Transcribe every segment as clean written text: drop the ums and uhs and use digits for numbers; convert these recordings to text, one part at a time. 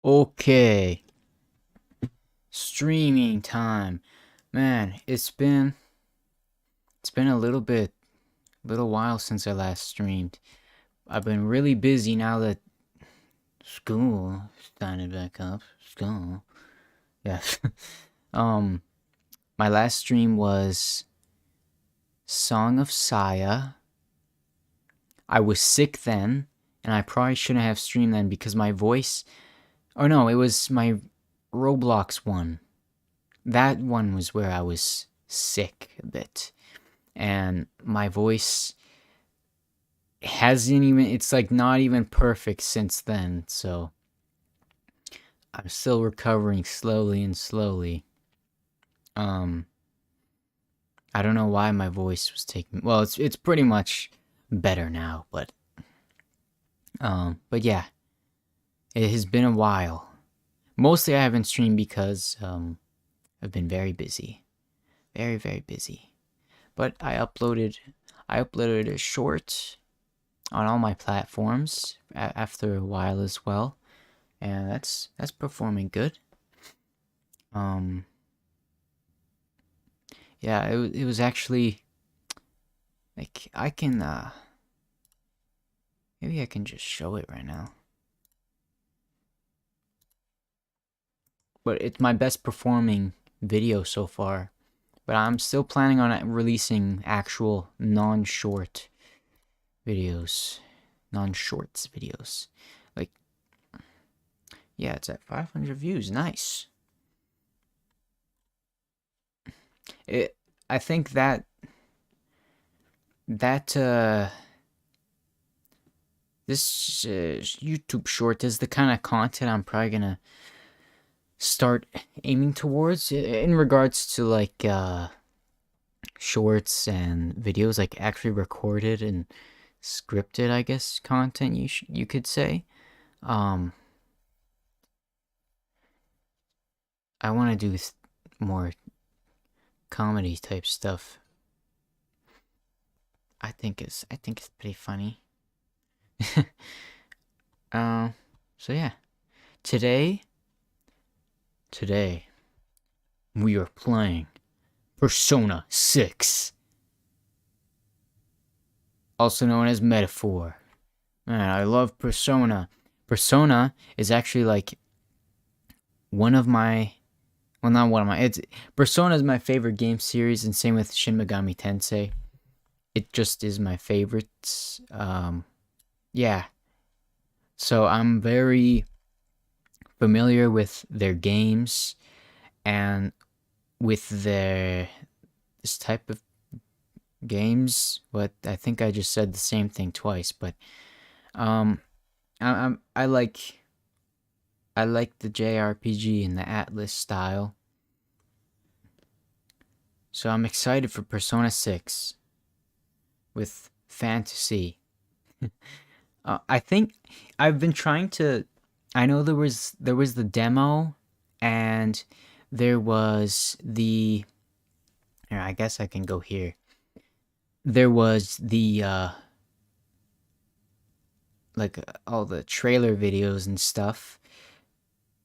Okay, streaming time. Man, it's been a little while since I last streamed. I've been really busy now that school started back up. School. Yeah. um my last stream was Song of Saya. I was sick then, and I probably shouldn't have streamed then because my voice. Oh no, it was my Roblox one. That one was where I was sick a bit. And my voice hasn't even, it's like not even perfect since then, so I'm still recovering slowly and slowly. um I don't know why my voice was taking, well, it's pretty much better now, but yeah, it has been a while. Mostly I haven't streamed because I've been very busy, very busy. But I uploaded a short on all my platforms after a while as well, and that's performing good. Um, yeah, it was actually like I can maybe I can just show it right now. But it's my best performing video so far. But I'm still planning on releasing actual non-short videos, non-shorts videos. Like, yeah, it's at 500 views. Nice. It. I think that this YouTube short is the kind of content I'm probably gonna start aiming towards in regards to like shorts and videos, like actually recorded and scripted, I guess, content you could say. um I want to do more comedy type stuff. I think it's pretty funny. um so yeah, today today we are playing Persona 6, also known as Metaphor. Man, I love Persona. Persona is actually like one of my, well, not one of my, it's Persona is my favorite game series, and same with Shin Megami Tensei. It just is my favorite. Yeah. So I'm very familiar with their games and with their this type of games. But I think I just said the same thing twice. But um, I like the JRPG and the Atlus style. So I'm excited for Persona 6 with fantasy. I think I've been trying to I know there was the demo, and there was the. Here, I guess I can go here. There was the like all the trailer videos and stuff,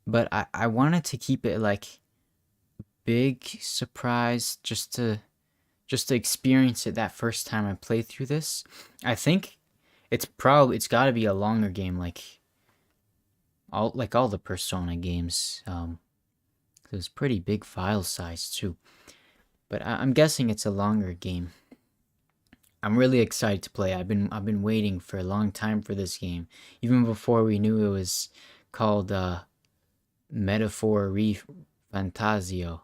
but I wanted to keep it like big surprise just to experience it that first time I play through this. I think it's got to be a longer game like all the Persona games. It was pretty big file size too, but I'm guessing it's a longer game. I'm really excited to play. I've been waiting for a long time for this game, even before we knew it was called Metaphor Re Fantazio.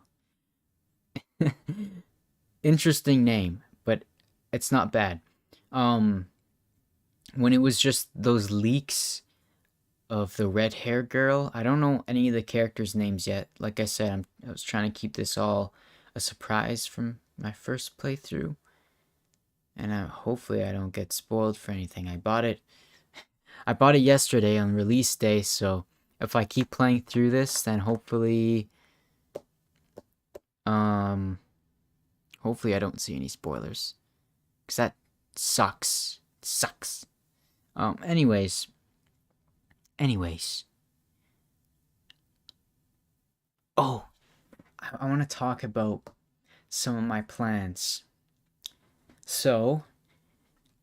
Interesting name, but it's not bad. Um, when it was just those leaks of the red hair girl, I don't know any of the characters' names yet. Like I said, I was trying to keep this all a surprise from my first playthrough, and hopefully I don't get spoiled for anything. I bought it. I bought it yesterday on release day, so if I keep playing through this, then um, hopefully I don't see any spoilers, cause that sucks. It sucks. Anyways, anyways. Oh, I want to talk about some of my plans. So,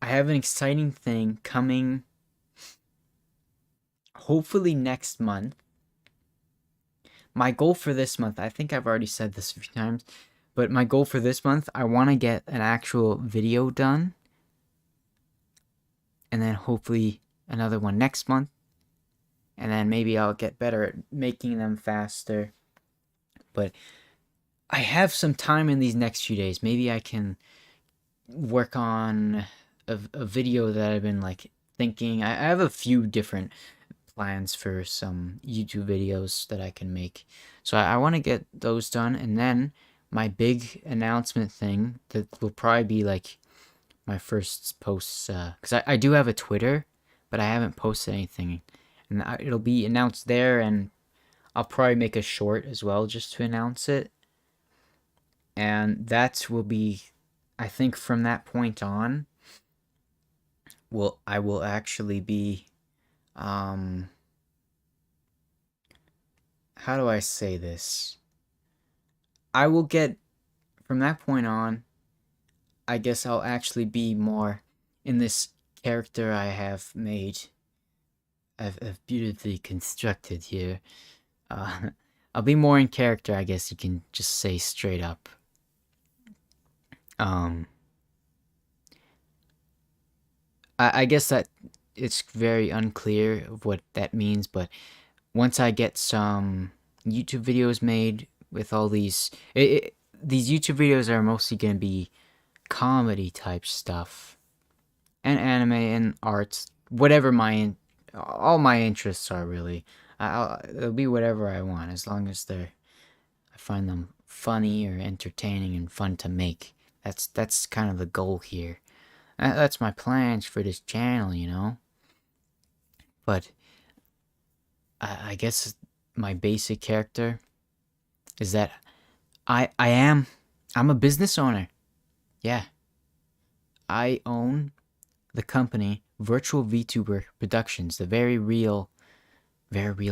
I have an exciting thing coming hopefully next month. My goal for this month, I think I've already said this a few times, but my goal for this month, I want to get an actual video done, and then hopefully another one next month, and then maybe I'll get better at making them faster. But I have some time in these next few days. Maybe I can work on a video that I've been like thinking. I have a few different plans for some YouTube videos that I can make. So I want to get those done, and then my big announcement thing that will probably be like my first posts, because I do have a Twitter, but I haven't posted anything, and it'll be announced there, and I'll probably make a short as well just to announce it, and that will be, I think from that point on, I will actually be, how do I say this? I will get, from that point on, I guess I'll actually be more in this character I have made. I've beautifully constructed here. Uh, I'll be more in character, I guess you can just say straight up. Um, I guess that it's very unclear of what that means, but once I get some YouTube videos made with all these YouTube videos are mostly gonna be comedy type stuff and anime and arts, whatever all my interests are really. It'll be whatever I want as long as I find them funny or entertaining and fun to make. That's kind of the goal here. That's my plans for this channel, you know. But I guess my basic character is that I'm a business owner. Yeah, I own the company Virtual Vtuber Productions, the very real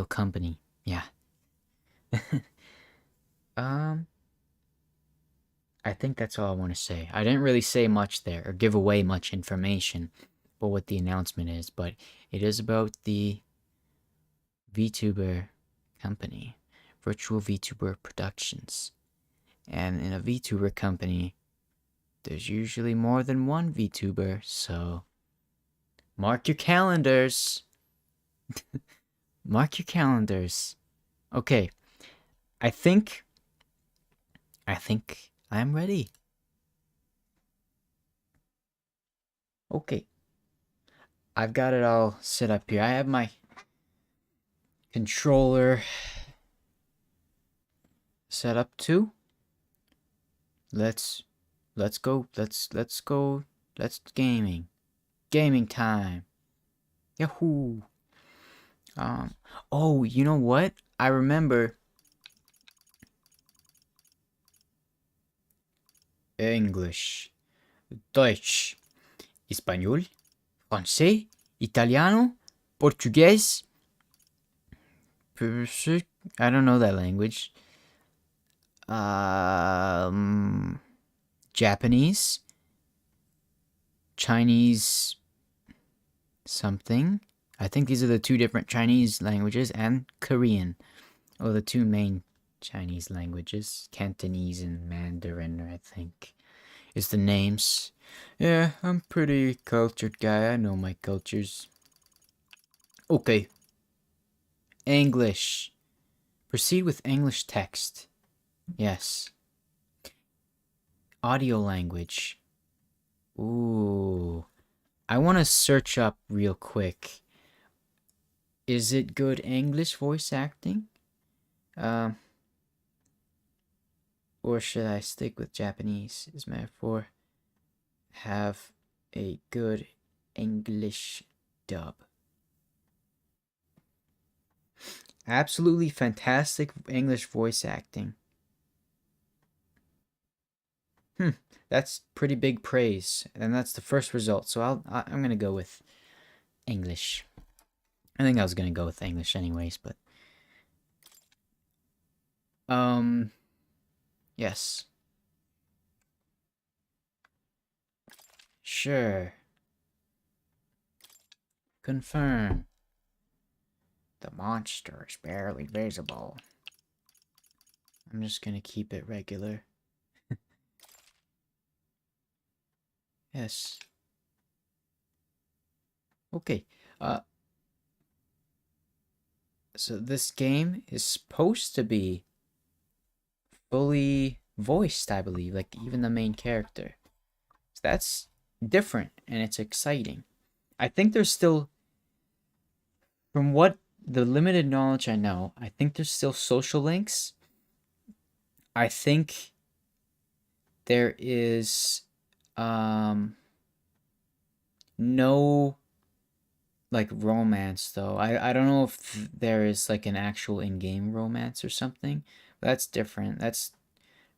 company. Yeah. um, I think that's all I want to say. I didn't really say much there or give away much information about what the announcement is, but it is about the VTuber company, Virtual VTuber Productions. And in a VTuber company, there's usually more than one VTuber, so mark your calendars. Mark your calendars. Okay, I think I'm ready. Okay, I've got it all set up here. I have my controller set up too. Let's go. Let's go. Let's gaming. Gaming time. Yahoo! Oh, you know what? I remember English, Deutsch, Español, Francais, Italiano, Portuguese. I don't know that language. Um, Japanese, Chinese, something. I think these are the two different Chinese languages, and Korean. Or the two main Chinese languages. Cantonese and Mandarin, I think, is the names. Yeah, I'm pretty cultured guy. I know my cultures. Okay. English. Proceed with English text. Yes. Audio language. Ooh. I want to search up real quick. Is it good English voice acting? Or should I stick with Japanese? Is metaphor have a good English dub? Absolutely fantastic English voice acting. That's pretty big praise, and that's the first result. So I'm gonna go with English. I think I was gonna go with English anyways, but yes, sure. Confirm. The monster is barely visible. I'm just gonna keep it regular. Yes. Okay. So this game is supposed to be fully voiced, I believe, like even the main character. So that's different and it's exciting. I think there's still, from what the limited knowledge I know, I think there's still social links. I think there is no like romance though. I don't know if there is like an actual in-game romance or something. That's different. That's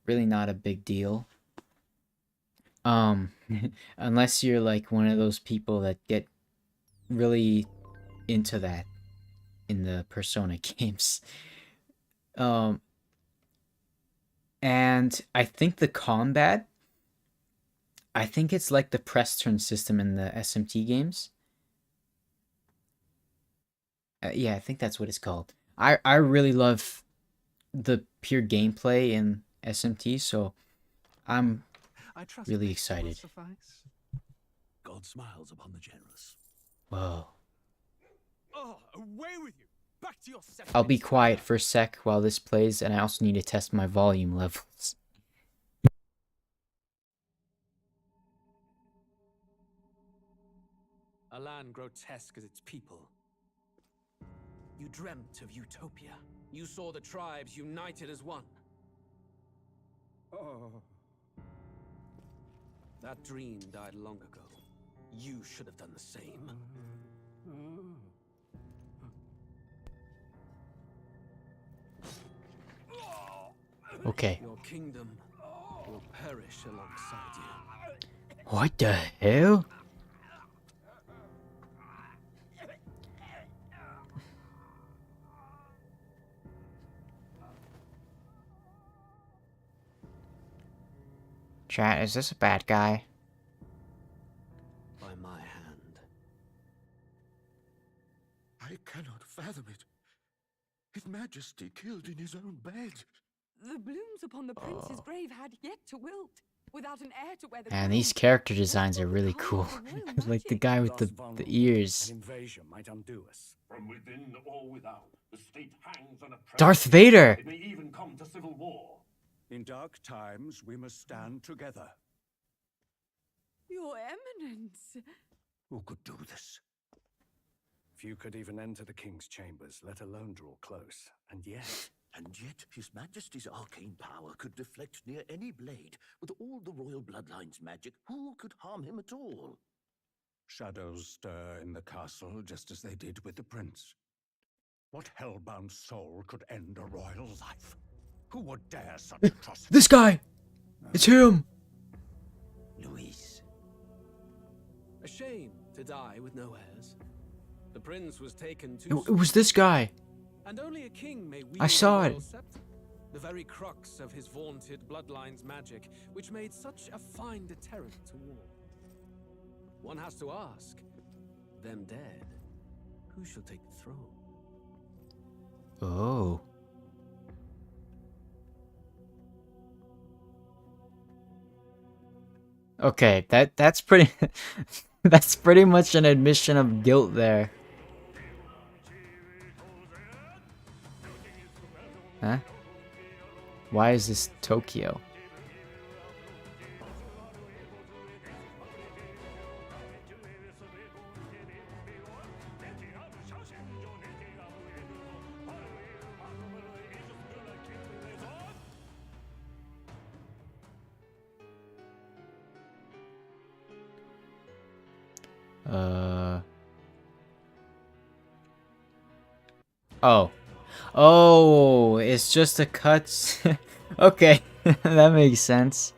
really not a big deal. Um unless you're like one of those people that get really into that in the Persona games. Um and I think the combat, I think it's like the press turn system in the SMT games. Yeah, I think that's what it's called. I really love the pure gameplay in SMT, so I'm I trust really this will excited. suffice. God smiles upon the generous. Whoa. Oh, away with you! Back to your I'll be settlements, quiet fighter. for a sec while this plays, and I also need to test my volume levels. A land grotesque as its people. You dreamt of utopia. You saw the tribes united as one. Oh. That dream died long ago. You should have done the same. Okay. Your kingdom will perish alongside you. What the hell? Chat, is this a bad guy? By my hand. I cannot fathom it. His Majesty killed in his own bed. The blooms upon the prince's grave had yet to wilt. Without an heir to wear the And crown, these character what designs will are really become cool. of the royal Like the magic? guy with the ears. An invasion might undo us. From within or without, the state hangs on a Darth precipice. Vader! It may even come to civil war. In dark times, we must stand together. Your Eminence. Who could do this? Few could even enter the king's chambers, let alone draw close. And yet, His Majesty's arcane power could deflect near any blade. With all the royal bloodline's magic, who could harm him at all? shadows stir in the castle just as they did with the prince. What hellbound soul could end a royal life? Who would dare such atrocity? This guy! It's him! Luis. A shame to die with no heirs. The prince was taken too It was this guy. and only a king may wield I saw the it. royal scepter. The very crux of his vaunted bloodline's magic, which made such a fine deterrent to war. One has to ask, them dead, who shall take the throne? Oh. Okay, that's pretty that's pretty much an admission of guilt there. Huh? Why is this Tokyo? Oh. Oh, it's just a cut. Okay, that makes sense.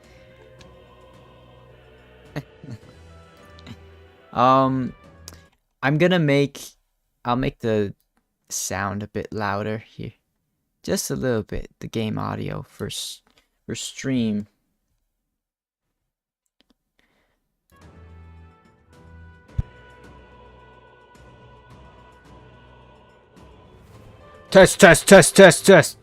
I'm gonna I'll make the sound a bit louder here. Just a little bit, the game audio for stream. Test, test, test, test, test.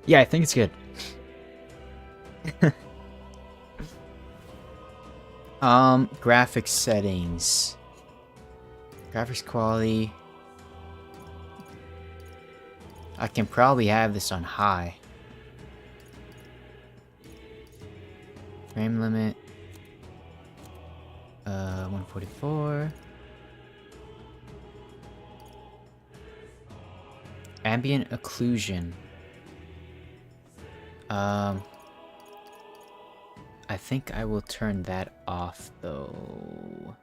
Yeah, I think it's good. Graphics settings. Graphics quality. I can probably have this on high. Frame limit. 144. Ambient occlusion. I think I will turn that off though.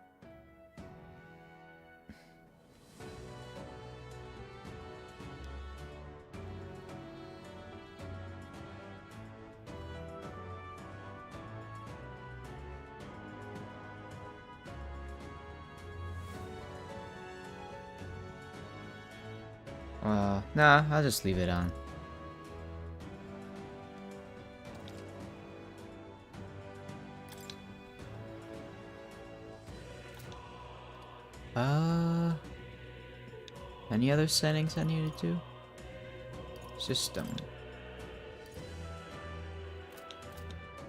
Nah, I'll just leave it on. Any other settings I need to do? System.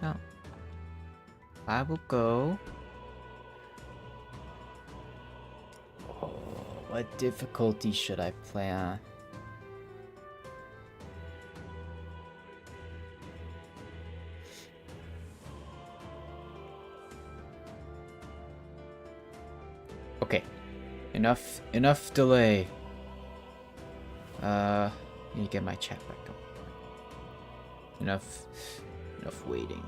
No. I will go. Oh, what difficulty should I play on? Okay. Enough delay. Need to get my chat back up. Enough waiting.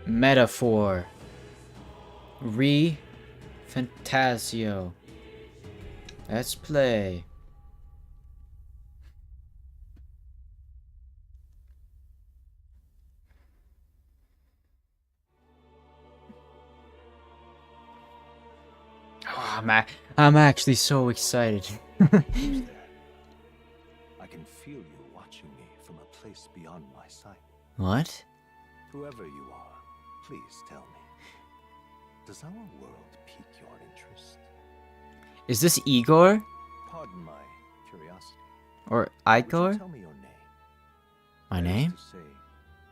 Metaphor. FANTAZIO. Let's play. Oh, I'm actually so excited. Who's there? I can feel you watching me from a place beyond my sight. What? Whoever you are, please tell me. Does our world pique your interest? Is this Igor? Pardon my curiosity. Or Would Igor? you tell me your name? My That is name? to say,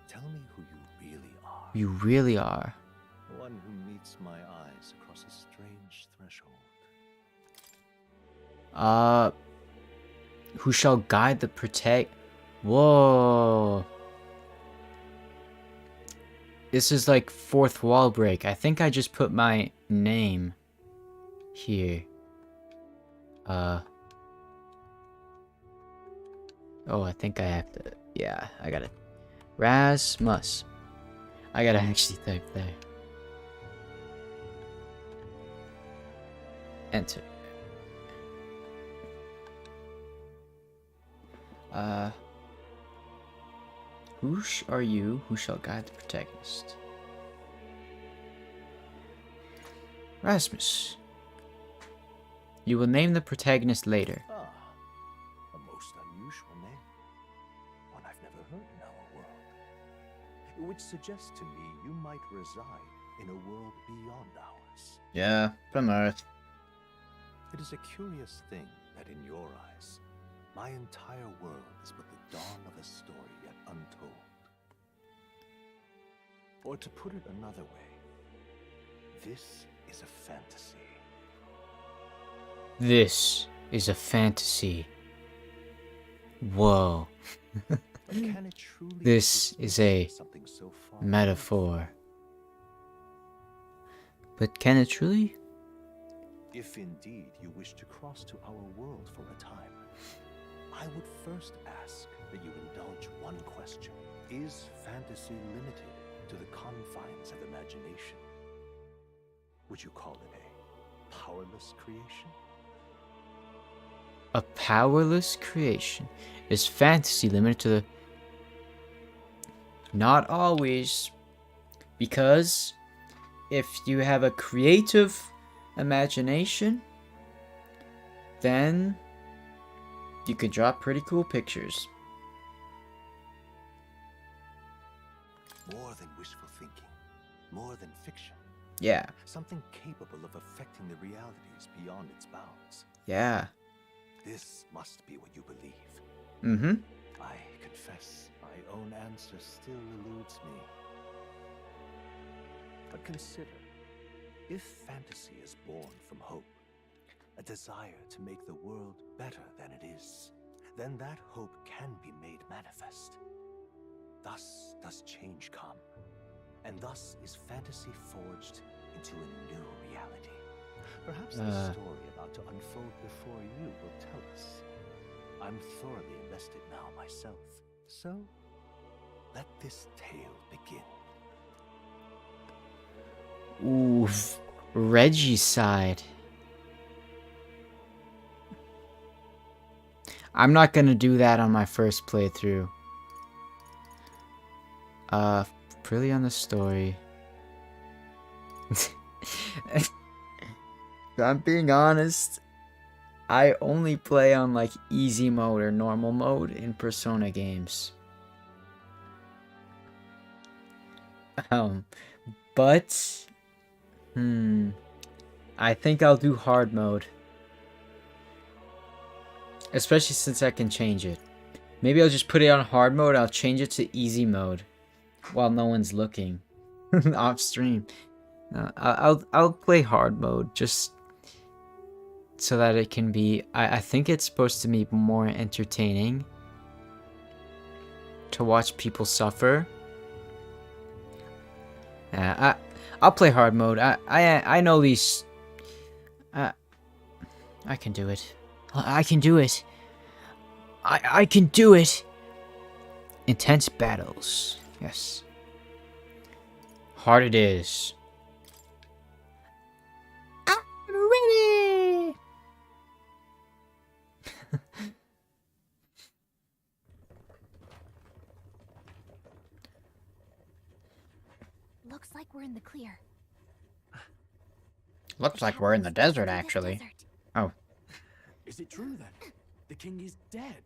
tell me who you really are. You really are. The one who meets my eyes across a strange threshold. Who shall guide the protect? Whoa. This is like fourth wall break. I think I just put my name here. Oh, I think I have to. Yeah, I got it. Rasmus. I gotta actually type there. Enter. Who are you who shall guide the protagonist? Rasmus. You will name the protagonist later. Ah, a most unusual name. One I've never heard in our world. Which suggests to me you might reside in a world beyond ours. Yeah, from Earth. It is a curious thing that in your eyes, my entire world is but the dawn of a story yet untold. Or to put it another way, this is a fantasy. This is a fantasy. Whoa. But can it truly This is a something so far metaphor. But can it truly? If indeed you wish to cross to our world for a time, I would first ask that you indulge one question. Is fantasy limited to the confines of imagination? Would you call it a powerless creation? A powerless creation. Is fantasy limited to the... Not always. Because if you have a creative imagination, then you could draw pretty cool pictures. More than wishful thinking, more than fiction. Yeah. Something capable of affecting the realities beyond its bounds. Yeah. This must be what you believe. Mm-hmm. I confess, my own answer still eludes me. But consider, if fantasy is born from hope, a desire to make the world better than it is, then that hope can be made manifest. Thus does change come, and thus is fantasy forged into a new reality. Perhaps the story about to unfold before you will tell us. I'm thoroughly invested now myself, so let this tale begin. Ooh, Regicide. I'm not gonna do that on my first playthrough. Pretty on the story. If I'm being honest, I only play on like easy mode or normal mode in Persona games. But I think I'll do hard mode. Especially since I can change it. Maybe I'll just put it on hard mode, I'll change it to easy mode while no one's looking off stream. I'll play hard mode just so that it can be, I think it's supposed to be more entertaining to watch people suffer. I'll play hard mode. I know these. I can do it. I can do it. I can do it. Intense battles. Yes. Hard it is. I'm ready. Looks like we're in the clear. Looks like we're in the desert, actually. Oh. Is it true then? The king is dead.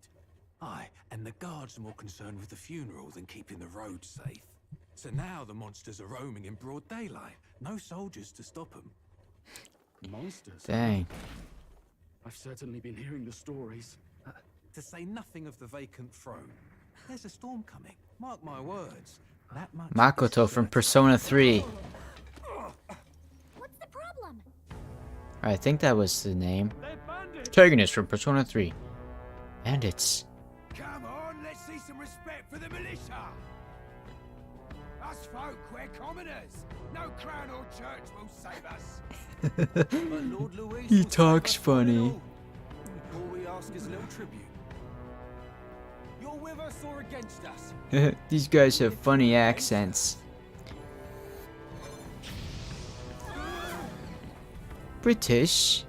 Aye, and the guards are more concerned with the funeral than keeping the roads safe. So now the monsters are roaming in broad daylight. No soldiers to stop them. Monsters? Dang. I've certainly been hearing the stories. To say nothing of the vacant throne. There's a storm coming. Mark my words. That much Makoto from Persona 3. What's the problem? I think that was the name. Protagonist from Persona 3. Bandits. Come on, let's see some respect for the militia. Us folk, we're commoners. No crown or church will save us. But Lord Louis He will talks save us from it funny. all. All we ask is a little tribute. You're with us or against us? These guys have funny accents. British?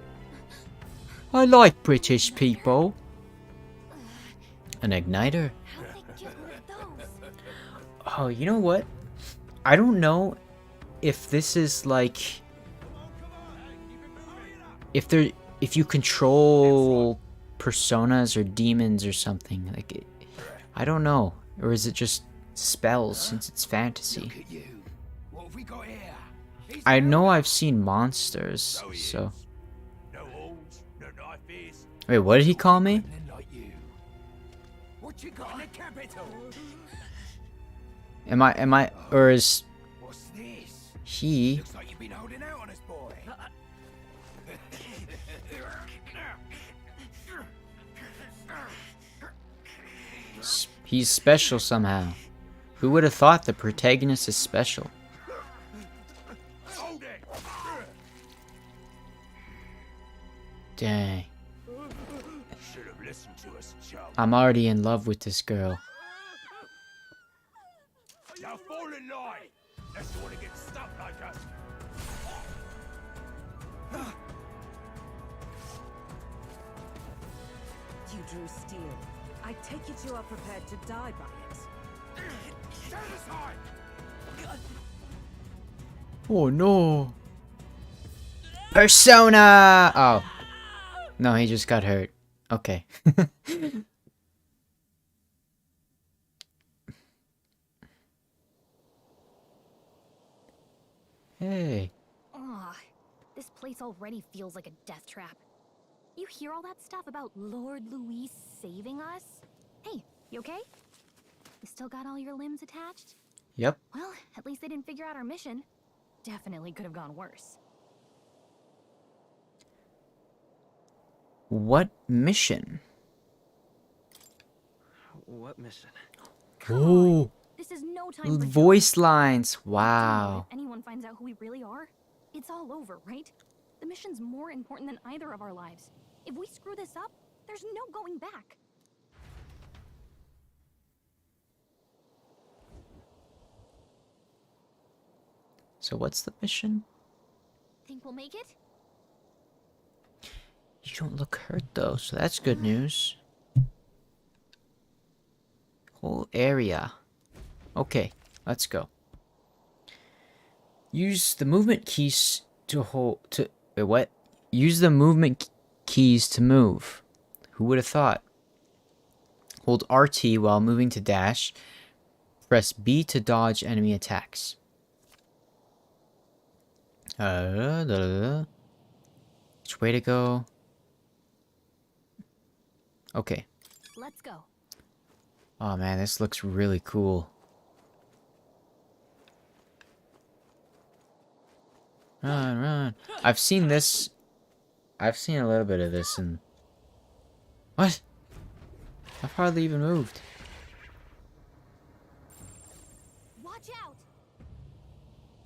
I like British people. An igniter? How did they get one of those? Oh, you know what? I don't know if this is like if you control personas or demons or something like I don't know, or is it just spells since it's fantasy? Look at you. What have we got here? He's I know I've seen monsters, so No horns, no knife ears. wait, what did he call me? gremlin like you. What you got in the capital? Am I or is What's this? he? Looks like you've been holding out on us, boy. He's special somehow. Who would have thought the protagonist is special? Hold it! Dang. Should have listened to us, chum. I'm already in love with this girl. Now fall in line! Unless you want to get stuck like us. You drew steel. I take it you are prepared to die by it. Stand aside! Oh no. Persona! Oh. No, he just got hurt. Okay. Hey. Ugh, this place already feels like a death trap. You hear all that stuff about Lord Louis saving us? Hey, you okay? You still got all your limbs attached? Yep. Well, at least they didn't figure out our mission. Definitely could have gone worse. What mission? What mission? Ooh. This is no time for Voice jokes. lines. Dude, Wow. if anyone finds out who we really are, it's all over, right? The mission's more important than either of our lives. If we screw this up, there's no going back. So what's the mission? Think we'll make it? You don't look hurt though, so that's good news. Whole area. Okay, let's go. Use the movement keys to hold to what? Use the movement keys to move. Who would have thought? Hold RT while moving to dash. Press B to dodge enemy attacks. Which way to go? Okay. Let's go. Oh man, this looks really cool. Run, run. I've seen this. I've seen a little bit of this in... What? I've hardly even moved. Watch out!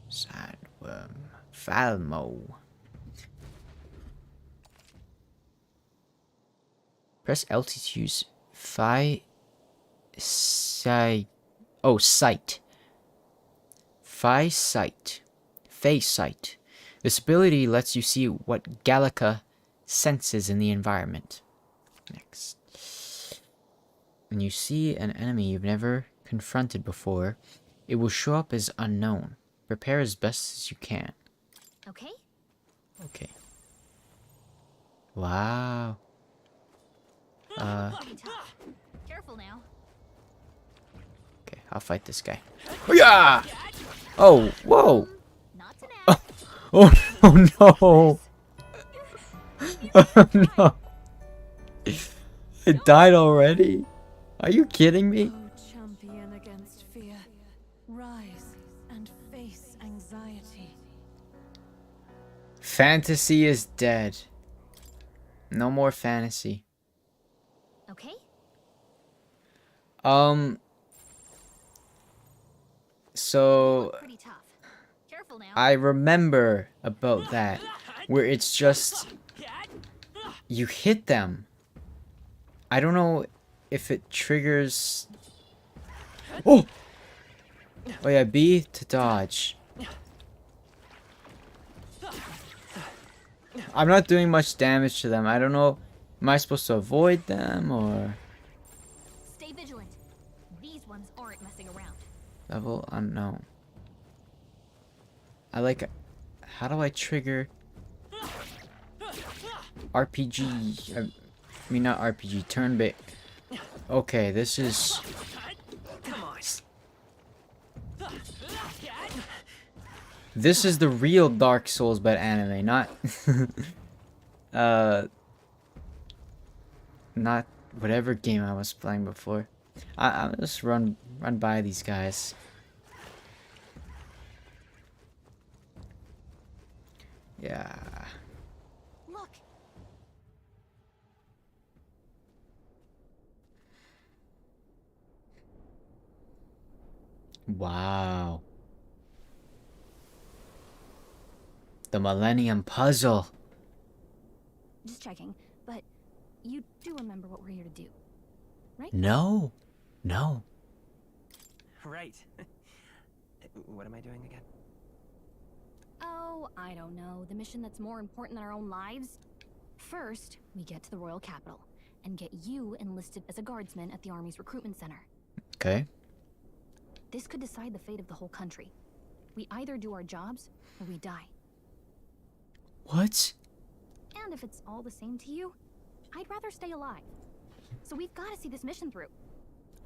Sandworm. Falmo. Press LT to use sight. Oh, sight. Sight. Face sight. This ability lets you see what Gallica senses in the environment. Next. When you see an enemy you've never confronted before, it will show up as unknown. Prepare as best as you can. Okay? Okay. Wow. Be tough. Careful now. Okay, I'll fight this guy. Yeah! Oh, whoa! Not today. Oh, oh no! Oh no! I died already? Are you kidding me? Oh, champion against fear. Rise and face anxiety. Fantasy is dead. No more fantasy. Okay? So Pretty tough. Careful now. I remember about that, where it's just you hit them. I don't know if it triggers. Oh. Oh yeah, B to dodge. I'm not doing much damage to them. I don't know. Am I supposed to avoid them or Stay vigilant. These ones aren't messing around. level unknown? I like. How do I trigger RPG? I mean, not RPG. Turn based. Okay, this is. This is the real Dark Souls but anime, not not whatever game I was playing before. I'll just run by these guys. Yeah. Look. Wow. The Millennium Puzzle. Just checking, but you do remember what we're here to do, right? No. No. Right. What am I doing again? Oh, I don't know. The mission that's more important than our own lives? First, we get to the royal capital and get you enlisted as a guardsman at the army's recruitment center. Okay. This could decide the fate of the whole country. We either do our jobs or we die. What? And if it's all the same to you, I'd rather stay alive. So we've got to see this mission through.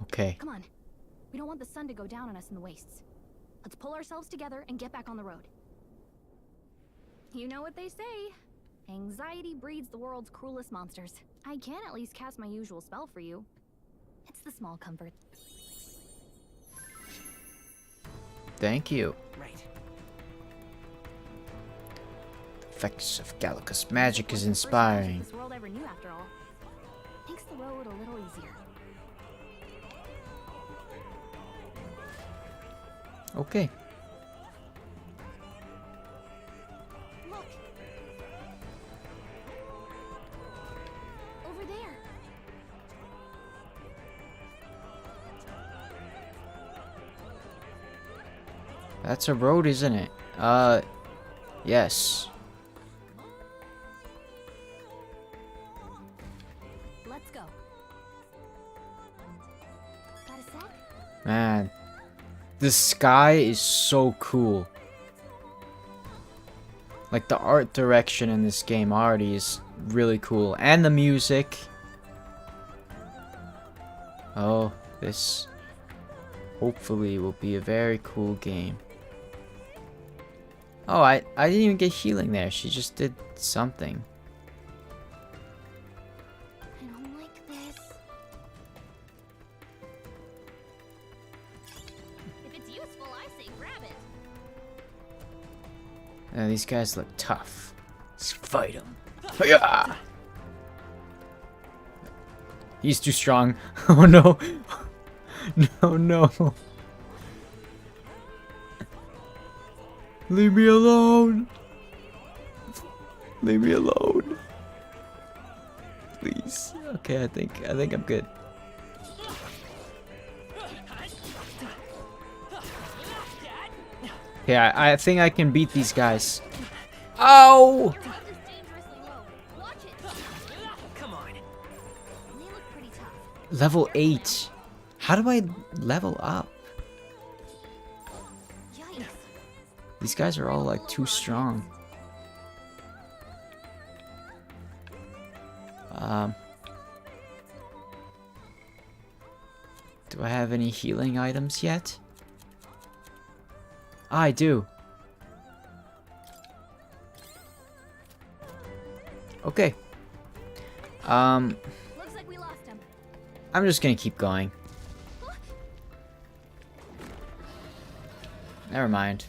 Okay. Come on. We don't want the sun to go down on us in the wastes. Let's pull ourselves together and get back on the road. You know what they say. Anxiety breeds the world's cruelest monsters. I can at least cast my usual spell for you. It's the small comfort. Thank you. Right. The effects of Gallicus magic is inspiring. This world ever knew, after all. Makes the road a little easier. Okay. Look. Over there. That's a road, isn't it? Yes. Let's go. Got a sec? Man. The sky is so cool. Like, the art direction in this game already is really cool. And the music. Oh, this hopefully will be a very cool game. Oh, I didn't even get healing there. She just did something. I don't like this. If it's useful, I say grab it. These guys look tough. Let's fight them. Yeah. He's too strong. Oh no. No, no. Leave me alone. Leave me alone. Please. Okay, I think I'm good. Yeah, I think I can beat these guys. Oh! Come on. Level 8. How do I level up? These guys are all like too strong. Do I have any healing items yet? I do. Okay. Looks like we lost him. I'm just gonna keep going. Never mind.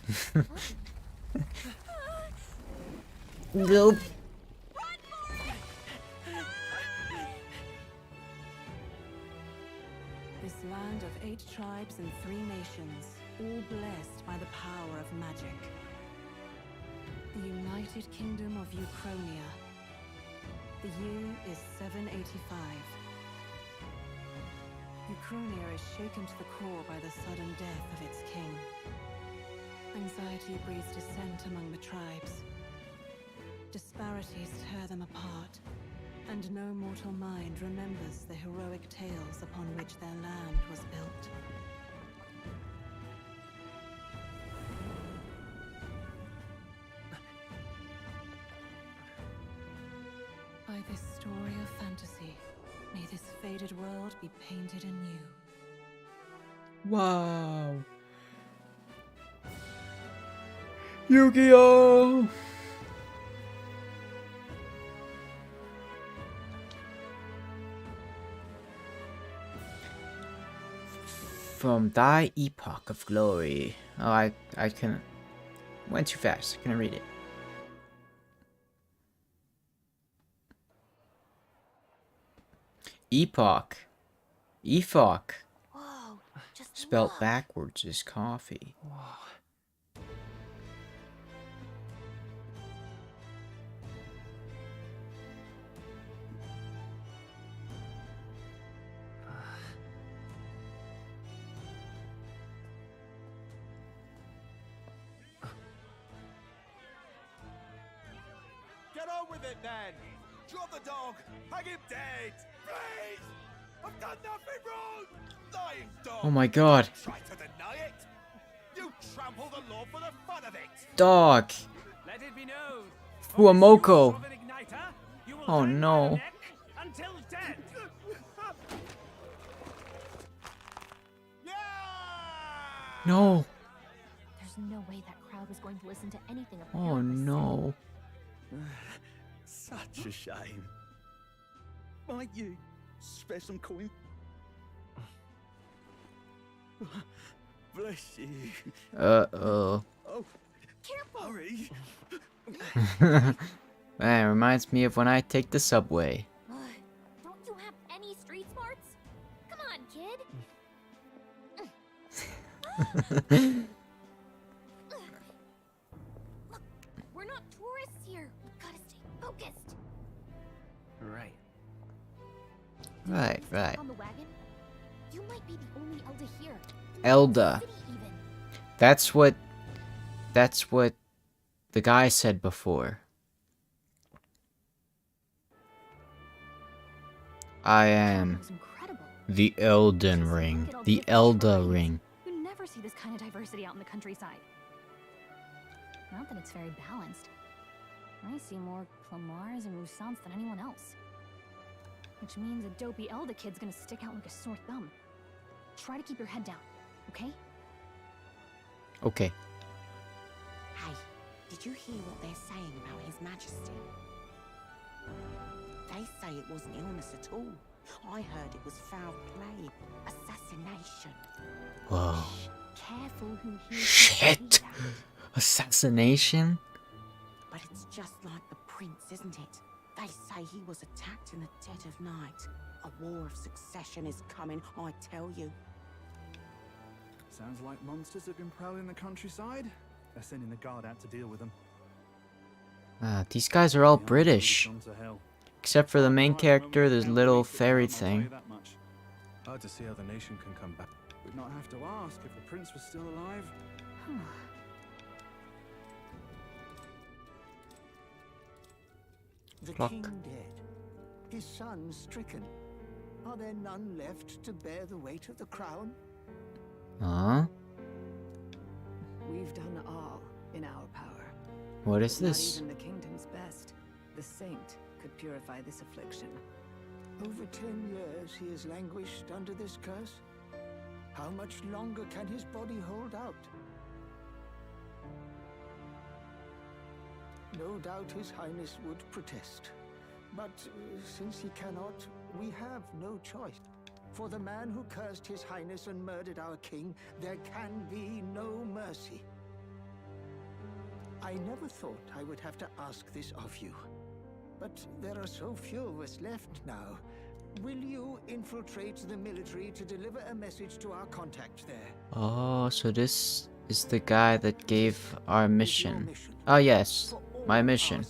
Nope. This land of 8 tribes and 3 nations, all blessed by the power of magic. The United Kingdom of Uchronia. The year is 785. Ukronia is shaken to the core by the sudden death of its king. Anxiety breeds dissent among the tribes. Disparities tear them apart, and no mortal mind remembers the heroic tales upon which their land was built. By this story of fantasy, may this faded world be painted anew. Wow. Yu-Gi-Oh! From thy epoch of glory. Oh, I couldn't. Went too fast. I couldn't read it. Epoch. Epoch. Whoa, just Spelt look. backwards is coffee. Get on with it then! Drop the dog! Hang him dead! Please! I've done nothing wrong! Lying dog! Oh my god. Try to deny it! You trample the law for the fun of it! Dog. Let it be known. Fuamoko. Of an igniter, you will Oh hang by the no. neck until dead. No. There's no way that crowd was going to listen to anything a Oh parent was saying. no. Such a shame. Might you spare some coin? Bless you. Uh-oh. Oh, Careful! hurry. That reminds me of when I take the subway. Don't you have any street smarts? Come on, kid. Look, we're not tourists here. Gotta stay focused. Right. Right. On the wagon, you might be the only Elda here. Elda. City even. That's what the guy said before. I am That was incredible. the Elden Ring. The Elda Ring. You never see this kind of diversity out in the countryside. Not that it's very balanced. I see more Clamars and Roussants than anyone else. Which means a dopey Elda kid's gonna stick out like a sore thumb. Try to keep your head down, okay? Okay. Hey, did you hear what they're saying about His Majesty? They say it wasn't illness at all. I heard it was foul play, assassination. Whoa. Careful who hears you Shit. say that. Assassination? But it's just like the prince, isn't it? They say he was attacked in the dead of night. A war of succession is coming, I tell you. Sounds like monsters have been prowling the countryside. They're sending the guard out to deal with them. These guys are all The army British. has gone to hell. Except for the main Alright, character, well, this we little can't waste it, fairy I'll tell you thing. that much. Hard to see how the nation can come back. We'd not have to ask if the prince was still alive. The Clock. king dead, his son stricken. Are there none left to bear the weight of the crown? Huh? We've done all in our power. What is Not this? even the kingdom's best, the saint, could purify this affliction. Over 10 years he has languished under this curse. How much longer can his body hold out? No doubt His Highness would protest. But since he cannot, we have no choice. For the man who cursed His Highness and murdered our king, there can be no mercy. I never thought I would have to ask this of you. But there are so few of us left now. Will you infiltrate the military to deliver a message to our contact there? Oh, so this is the guy that gave our mission. Oh yes, my mission.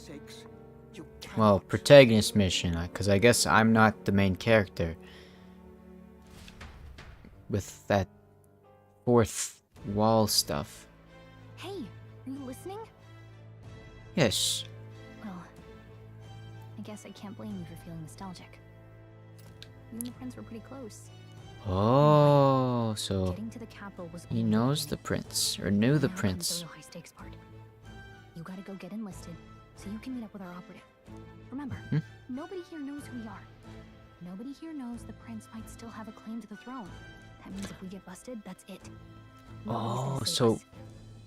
Well, protagonist mission, because I guess I'm not the main character. with that fourth wall stuff. Hey, are you listening? Yes. Well, I guess I can't blame you for feeling nostalgic. You and the prince were pretty close. Oh, so Getting to the capital was he only knows the the beginning. prince, or knew the Now comes prince. the real high stakes part. You gotta go get enlisted so you can meet up with our operative. Remember, nobody here knows who we are. Nobody here knows the prince might still have a claim to the throne. That means if we get busted, that's it. Nobody's gonna Oh, save so us.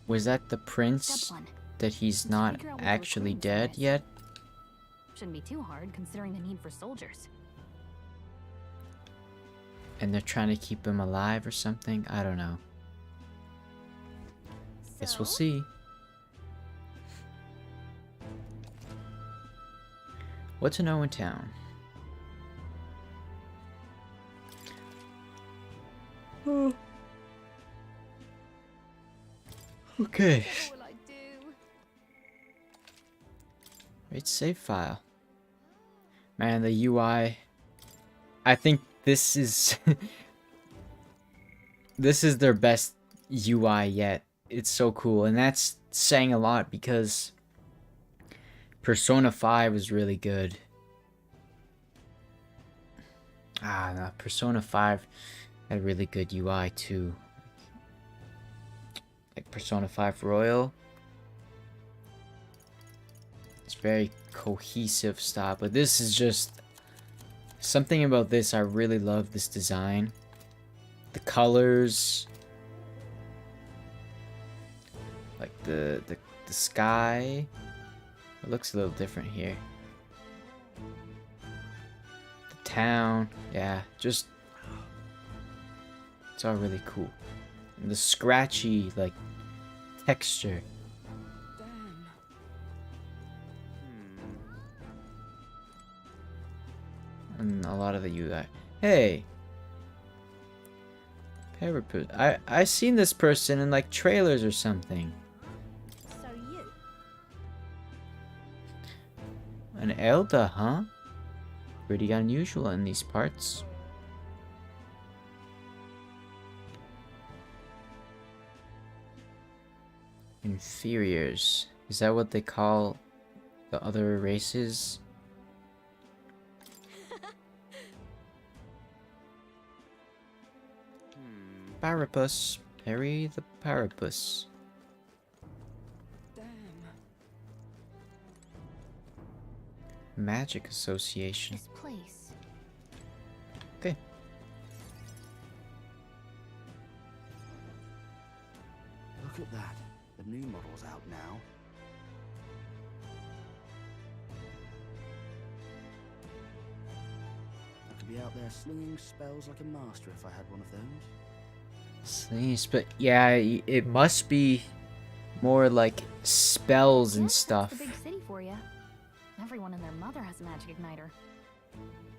was that the prince Step one. that he's not Figure out what the actually recruiting dead scheme is. yet? Shouldn't be too hard considering the need for soldiers. And they're trying to keep him alive or something? I don't know. Guess we'll So? see. What to know in town? Oh. Okay. What will I do? Great save file. Man, the UI. I think this is this is their best UI yet. It's so cool, and that's saying a lot because Persona 5 was really good. No, Persona 5 had a really good UI too. Like Persona 5 Royal. It's very cohesive style, but this is just something about this. I really love this design. The colors, like the sky. It looks a little different here. The town, yeah, just it's all really cool. And the scratchy like texture. Damn. And a lot of the UI. Hey, Parapet. I seen this person in like trailers or something. So you. An Elder, huh? Pretty unusual in these parts. Inferiors. Is that what they call the other races? Parapus. Harry the Parapus. Damn. Magic Association. This place. Okay. Look at that. The new model's out now. I could be out there slinging spells like a master if I had one of those. Sleeves, but yeah, it must be more like spells and Yes, stuff. that's the big city for you. Everyone and their mother has a magic igniter.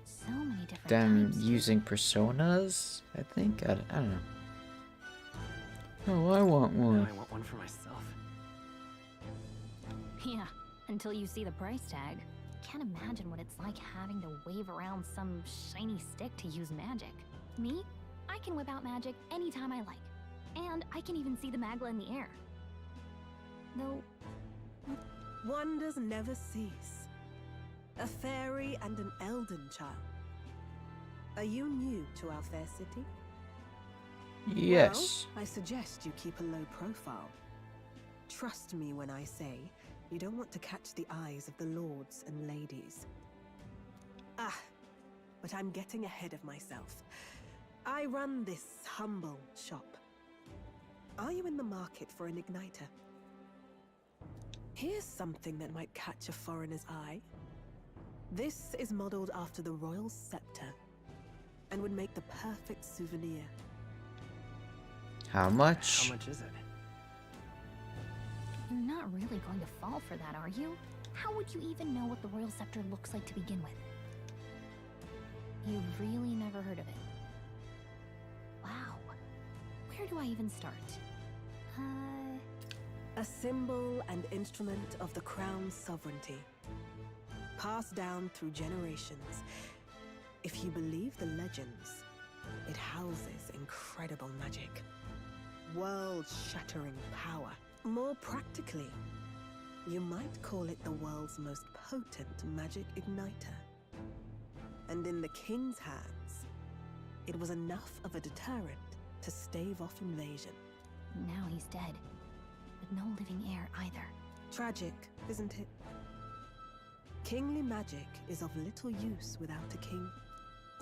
So many different Them types. using personas, I think. I don't know. Oh, I want one. Now I want one for myself. Yeah, until you see the price tag. Can't imagine what it's like having to wave around some shiny stick to use magic. Me? I can whip out magic anytime I like. And I can even see the Magla in the air. Though, Wonders never cease. A fairy and an Elden child. Are you new to our fair city? Yes. Well, I suggest you keep a low profile. Trust me when I say you don't want to catch the eyes of the lords and ladies. But I'm getting ahead of myself. I run this humble shop. Are you in the market for an igniter? Here's something that might catch a foreigner's eye. This is modeled after the royal scepter and would make the perfect souvenir. How much? How much is it? you're not really going to fall for that, are you? How would you even know what the royal scepter looks like to begin with? You've really never heard of it. Wow. Where do I even start? A symbol and instrument of the crown's sovereignty. Passed down through generations. If you believe the legends, It houses incredible magic, world-shattering power. More practically, you might call it the world's most potent magic igniter. And in the king's hands, it was enough of a deterrent to stave off invasion. Now he's dead, with no living heir either. Tragic, isn't it? Kingly magic is of little use without a king.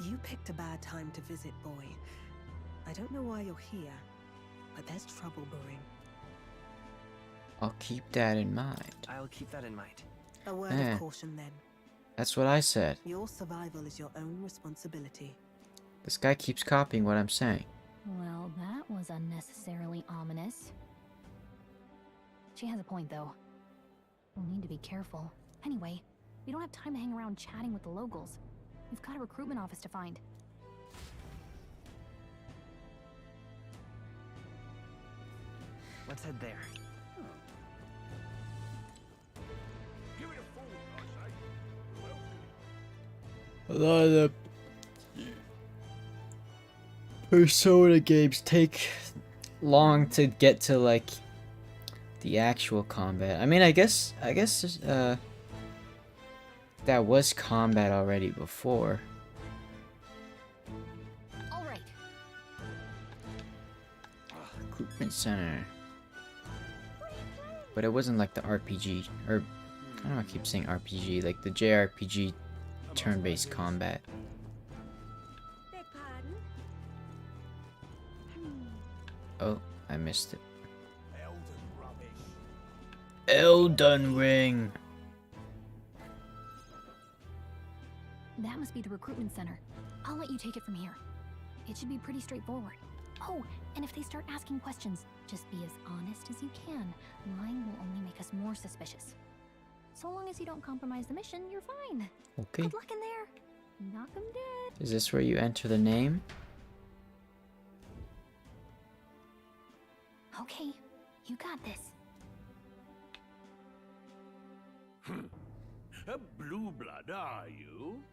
You picked a bad time to visit, boy. I don't know why you're here, but there's trouble brewing. I'll keep that in mind. I'll keep that in mind. A word of caution then. That's what I said. Your survival is your own responsibility. This guy keeps copying what I'm saying. Well, that was unnecessarily ominous. She has a point, though. We'll need to be careful. Anyway, we don't have time to hang around chatting with the locals. We've got a recruitment office to find. Let's head there. Give it a fool, I say. Who else? A lot of the Persona games take long to get to like the actual combat. I mean, I guess that was combat already before. All right. Recruitment center. But it wasn't like the RPG, or I don't know, I keep saying RPG, like the JRPG turn-based combat. Beg pardon? Oh, I missed it. Elden rubbish. Elden Ring. That must be the recruitment center. I'll let you take it from here. It should be pretty straightforward. Oh, and if they start asking questions, just be as honest as you can. Lying will only make us more suspicious. So long as you don't compromise the mission, you're fine. Okay. Good luck in there. Knock 'em dead. Is this where you enter the name? Okay, you got this. A blue blood, are you?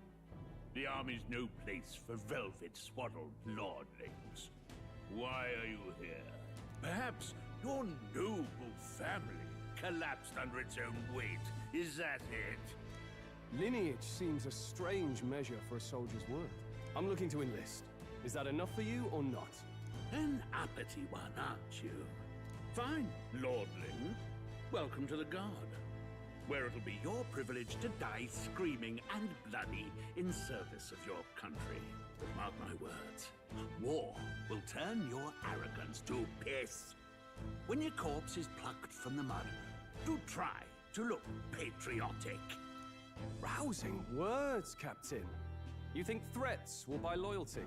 The army's no place for velvet-swaddled lordlings. Why are you here? Perhaps your noble family collapsed under its own weight. Is that it? Lineage seems a strange measure for a soldier's worth. I'm looking to enlist. Is that enough for you or not? An uppity one, aren't you? Fine, lordling. Welcome to the Guard, where it'll be your privilege to die screaming and bloody in service of your country. But mark my words, war will turn your arrogance to piss. When your corpse is plucked from the mud, do try to look patriotic. Rousing words, Captain. You think threats will buy loyalty?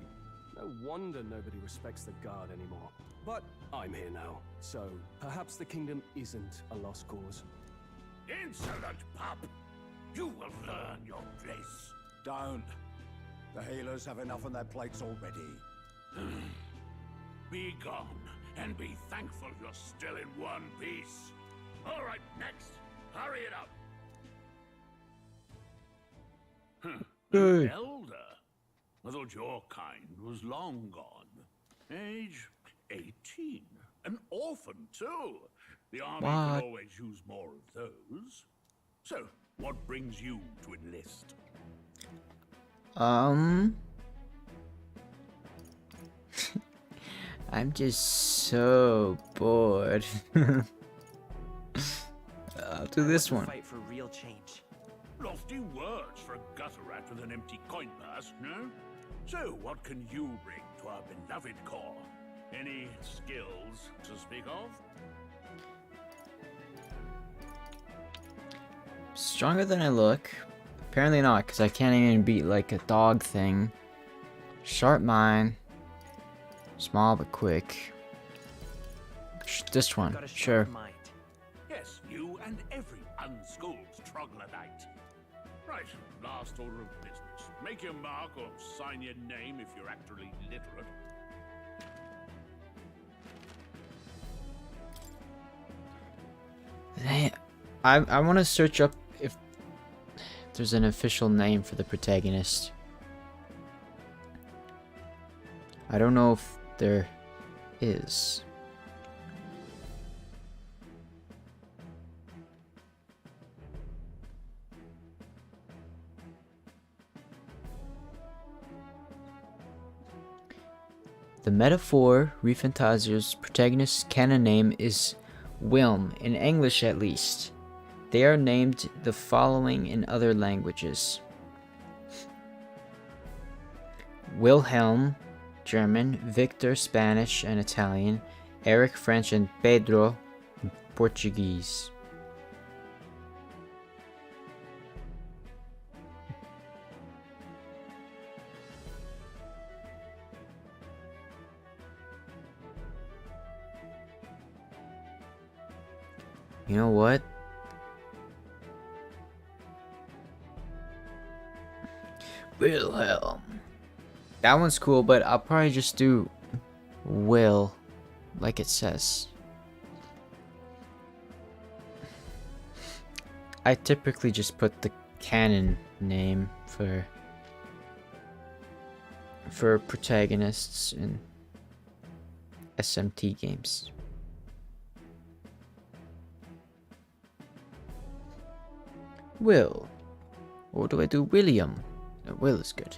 No wonder nobody respects the Guard anymore. But I'm here now, so perhaps the kingdom isn't a lost cause. Insolent pup! You will learn your place. Don't. The healers have enough on their plates already. Be gone, and be thankful you're still in one piece. All right, next. Hurry it up. An elder? I thought your kind was long gone. Age 18. An orphan, too. The army could always use more of those. So, what brings you to enlist? I'm just so bored. I'll do this one. Fight for real change. Lofty words for a gutter rat with an empty coin purse, no? So, what can you bring to our beloved corps? Any skills to speak of? Stronger than I look. Apparently not, because I can't even beat like a dog thing. Sharp mind. Small but quick. This one, sure. Mind. Yes, you and every unschooled troglodyte. Right, last order of business. Make your mark or sign your name if you're actually literate. I want to search up if there's an official name for the protagonist. I don't know if there is. The metaphor FANTAZIO's protagonist's canon name is Wilm, in English at least. They are named the following in other languages: Wilhelm, German; Victor, Spanish and Italian; Eric, French; and Pedro, Portuguese. You know what? Wilhelm. That one's cool, but I'll probably just do Will, like it says. I typically just put the canon name for protagonists in SMT games. Will. Or do I do William? No, Will is good.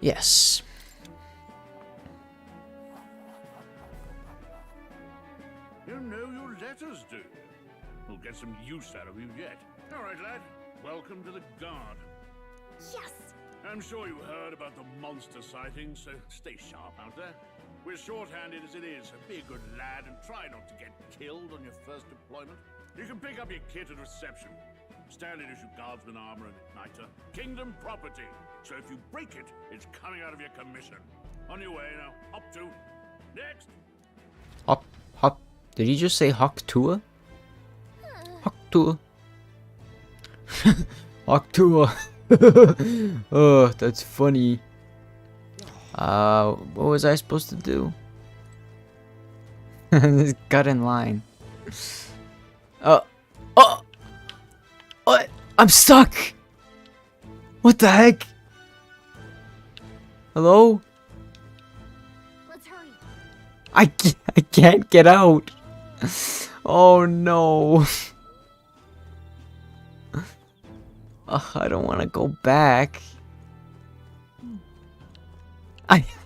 Yes. You know your letters, do you? We'll get some use out of you yet. All right, lad. Welcome to the Guard. Yes! I'm sure you heard about the monster sightings, so stay sharp out there. We're short-handed as it is, so be a good lad and try not to get killed on your first deployment. You can pick up your kit at reception. Standard issue guardsman armor and igniter. Kingdom property. So if you break it, it's coming out of your commission. On your way now. Up to. Next. Hop. Did he just say Hawk Tua? Hawk Tua. Hawk Tua. Oh, that's funny. What was I supposed to do? Just got in line. What? I'm stuck! What the heck? Hello? Let's hurry. I can't get out. Oh no. I don't want to go back.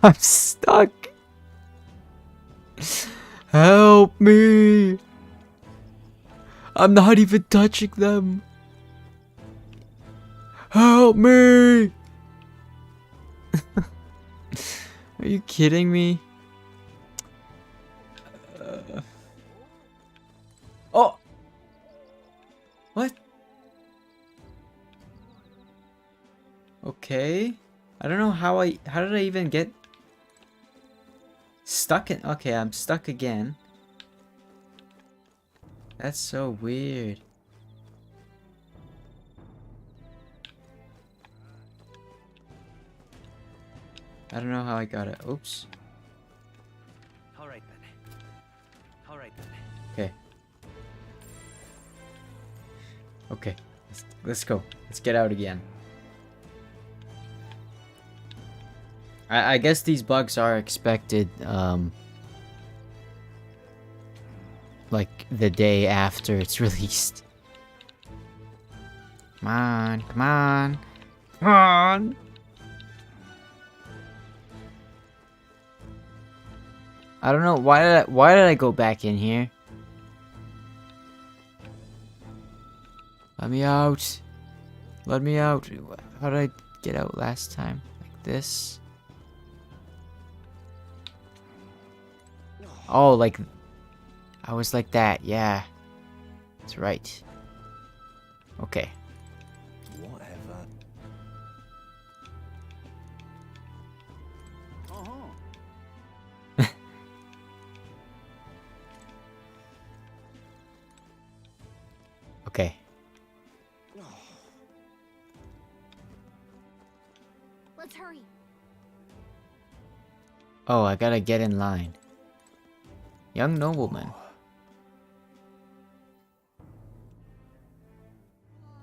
I'm stuck. Help me. I'm not even touching them. Help me. Are you kidding me? Oh. What? Okay. I don't know how did I even get stuck in. Okay, I'm stuck again. That's so weird. I don't know how I got it. Oops. Alright then. Alright then. Okay. Okay. Let's go. Let's get out again. I guess these bugs are expected, like the day after it's released. Come on, come on, come on! I don't know, why did I go back in here? Let me out. Let me out. How did I get out last time? Like this? Oh, like, I was like that, yeah. That's right. Okay. Whatever. Okay. Let's hurry. Oh, I gotta get in line. Young nobleman.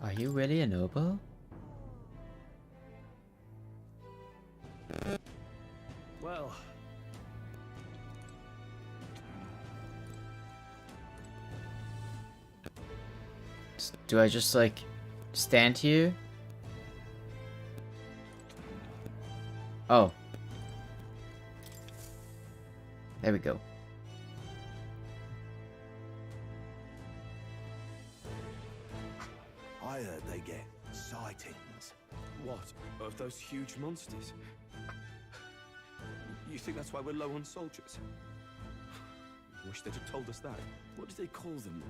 Are you really a noble? Well, Do I just like stand here? Oh. There we go. I heard they get sightings. what? Of those huge monsters? You think that's why we're low on soldiers? Wish they'd have told us that. What did they call them?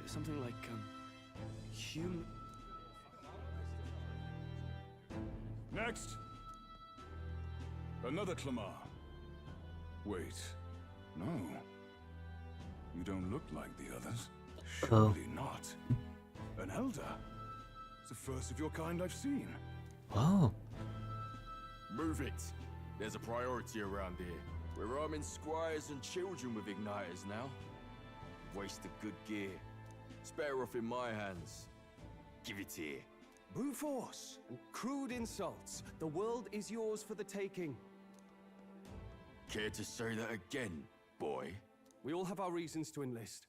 Something like, human... Next! Another Clamar. Wait, no. You don't look like the others. Surely not. An elder. It's the first of your kind I've seen. Oh. Move it. There's a priority around here. We're arming squires and children with igniters now. Waste of good gear. It's better off in my hands. Give it here. Brute force and crude insults. The world is yours for the taking. Care to say that again, boy? We all have our reasons to enlist.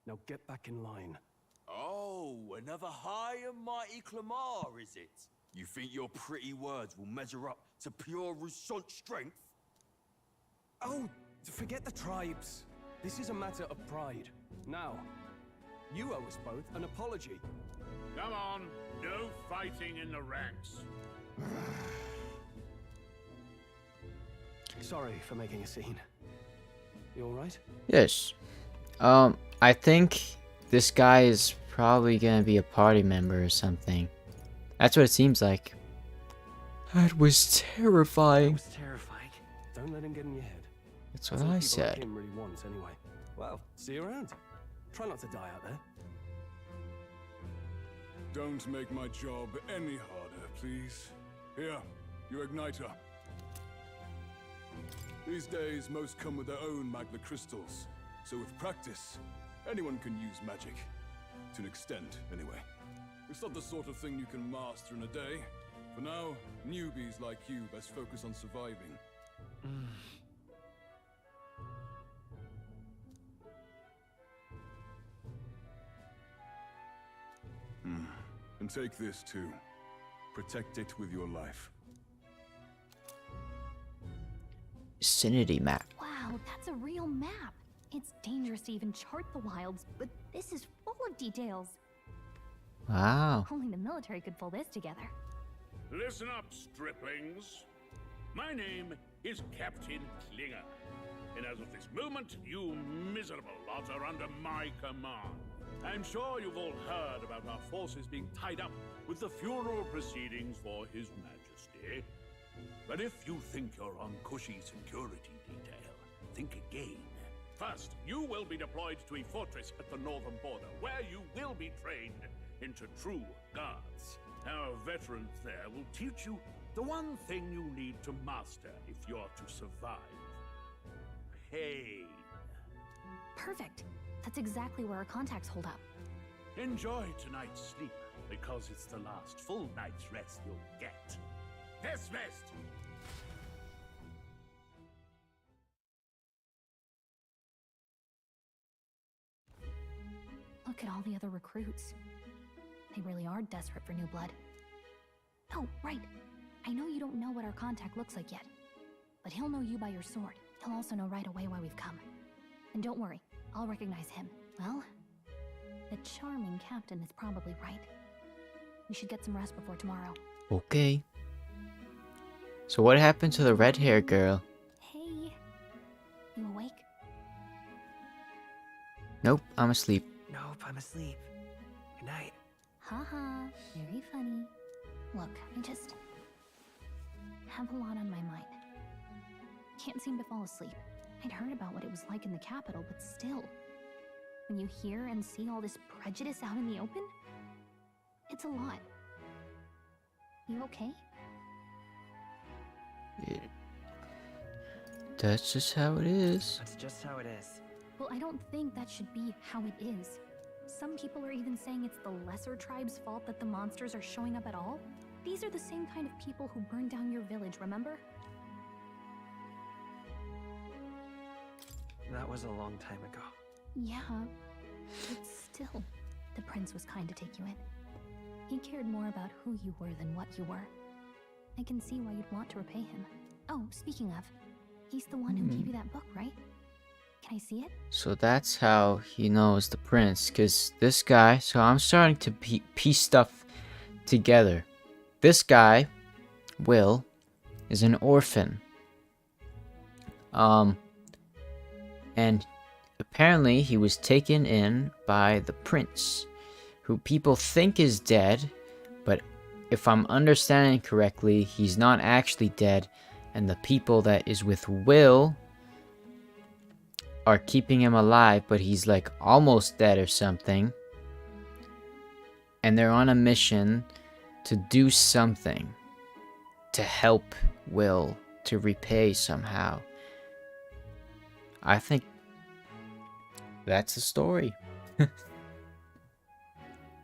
Now get back in line. Oh, another high and mighty Clamar, is it? You think your pretty words will measure up to pure Rousant strength? Oh, forget the tribes. This is a matter of pride. Now, you owe us both an apology. Come on, no fighting in the ranks. Sorry for making a scene. You alright? Yes. I think this guy is probably gonna be a party member or something. That's what it seems like. That was terrifying. That was terrifying. Don't let him get in your head. That's what I said. Like him really wants anyway. Well, see you around. Try not to die out there. Don't make my job any harder, please. Here, your igniter. These days, most come with their own magna crystals. So with practice, anyone can use magic. To an extent, anyway. It's not the sort of thing you can master in a day. For now, newbies like you best focus on surviving. And take this too. Protect it with your life. Vicinity map. Wow, that's a real map. It's dangerous to even chart the wilds, but this is full of details. Wow. Only the military could pull this together. Listen up, striplings. My name is Captain Klinger, and as of this moment, you miserable lot are under my command. I'm sure you've all heard about our forces being tied up with the funeral proceedings for His Majesty. But if you think you're on cushy security detail, think again. First, you will be deployed to a fortress at the northern border, where you will be trained into true guards. Our veterans there will teach you the one thing you need to master if you're to survive. Pain. Perfect. That's exactly where our contacts hold up. Enjoy tonight's sleep, because it's the last full night's rest you'll get. Dismissed! Look at all the other recruits. They really are desperate for new blood. Oh, right. I know you don't know what our contact looks like yet, but he'll know you by your sword. He'll also know right away why we've come. And don't worry, I'll recognize him. Well, the charming captain is probably right. We should get some rest before tomorrow. Okay. So what happened to the red-haired girl? Hey, you awake? Nope, I'm asleep. Nope, I'm asleep. Good night. Haha, very funny. Look, I just have a lot on my mind. Can't seem to fall asleep. I'd heard about what it was like in the capital, but still. When you hear and see all this prejudice out in the open, it's a lot. You okay? That's just how it is. That's just how it is. Well, I don't think that should be how it is. Some people are even saying it's the lesser tribe's fault that the monsters are showing up at all. These are the same kind of people who burned down your village, remember? That was a long time ago. Yeah, but still, the prince was kind to take you in. He cared more about who you were than what you were. I can see why you'd want to repay him. Oh, speaking of, he's the one who gave you that book, right? Can I see it? So that's how he knows the prince, because this guy, so I'm starting to piece stuff together. This guy, Will, is an orphan. And apparently he was taken in by the prince, who people think is dead, but if I'm understanding correctly, he's not actually dead, and the people that is with Will are keeping him alive, but he's like almost dead or something. And they're on a mission to do something to help Will, to repay somehow. I think that's the story.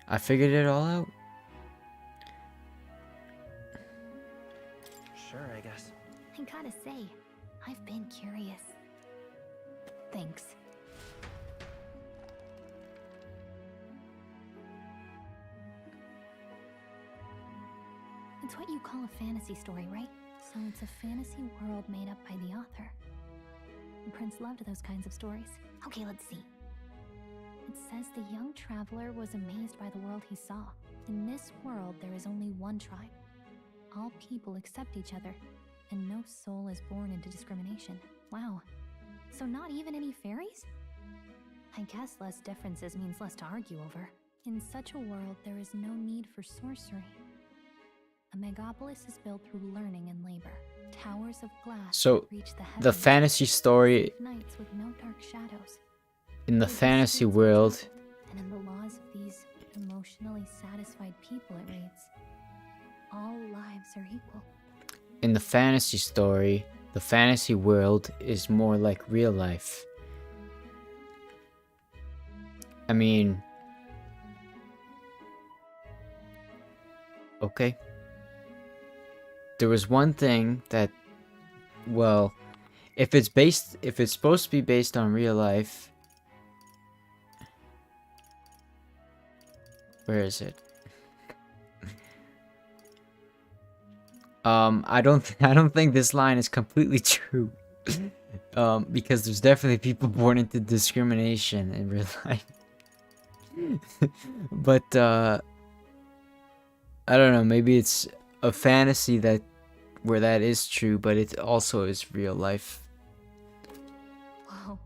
I figured it all out. Sure, I guess. I gotta say, I've been curious. Thanks. It's what you call a fantasy story, right? So it's a fantasy world made up by the author. The prince loved those kinds of stories. Okay, let's see. It says the young traveler was amazed by the world he saw. In this world, there is only one tribe. All people accept each other, and no soul is born into discrimination. Wow. So not even any fairies? I guess less differences means less to argue over. In such a world, there is no need for sorcery. A megapolis is built through learning and labor. Towers of glass So reach the the heavens, fantasy story nights with no dark shadows. in the fantasy world, And in the laws of these emotionally satisfied people, it reads, all lives are equal. in the fantasy story, the fantasy world is more like real life. I mean, okay. There was one thing that, well, if it's supposed to be based on real life, where is it? I don't think this line is completely true. Because there's definitely people born into discrimination in real life. But I don't know, maybe it's a fantasy where that is true, but it also is real life. Whoa.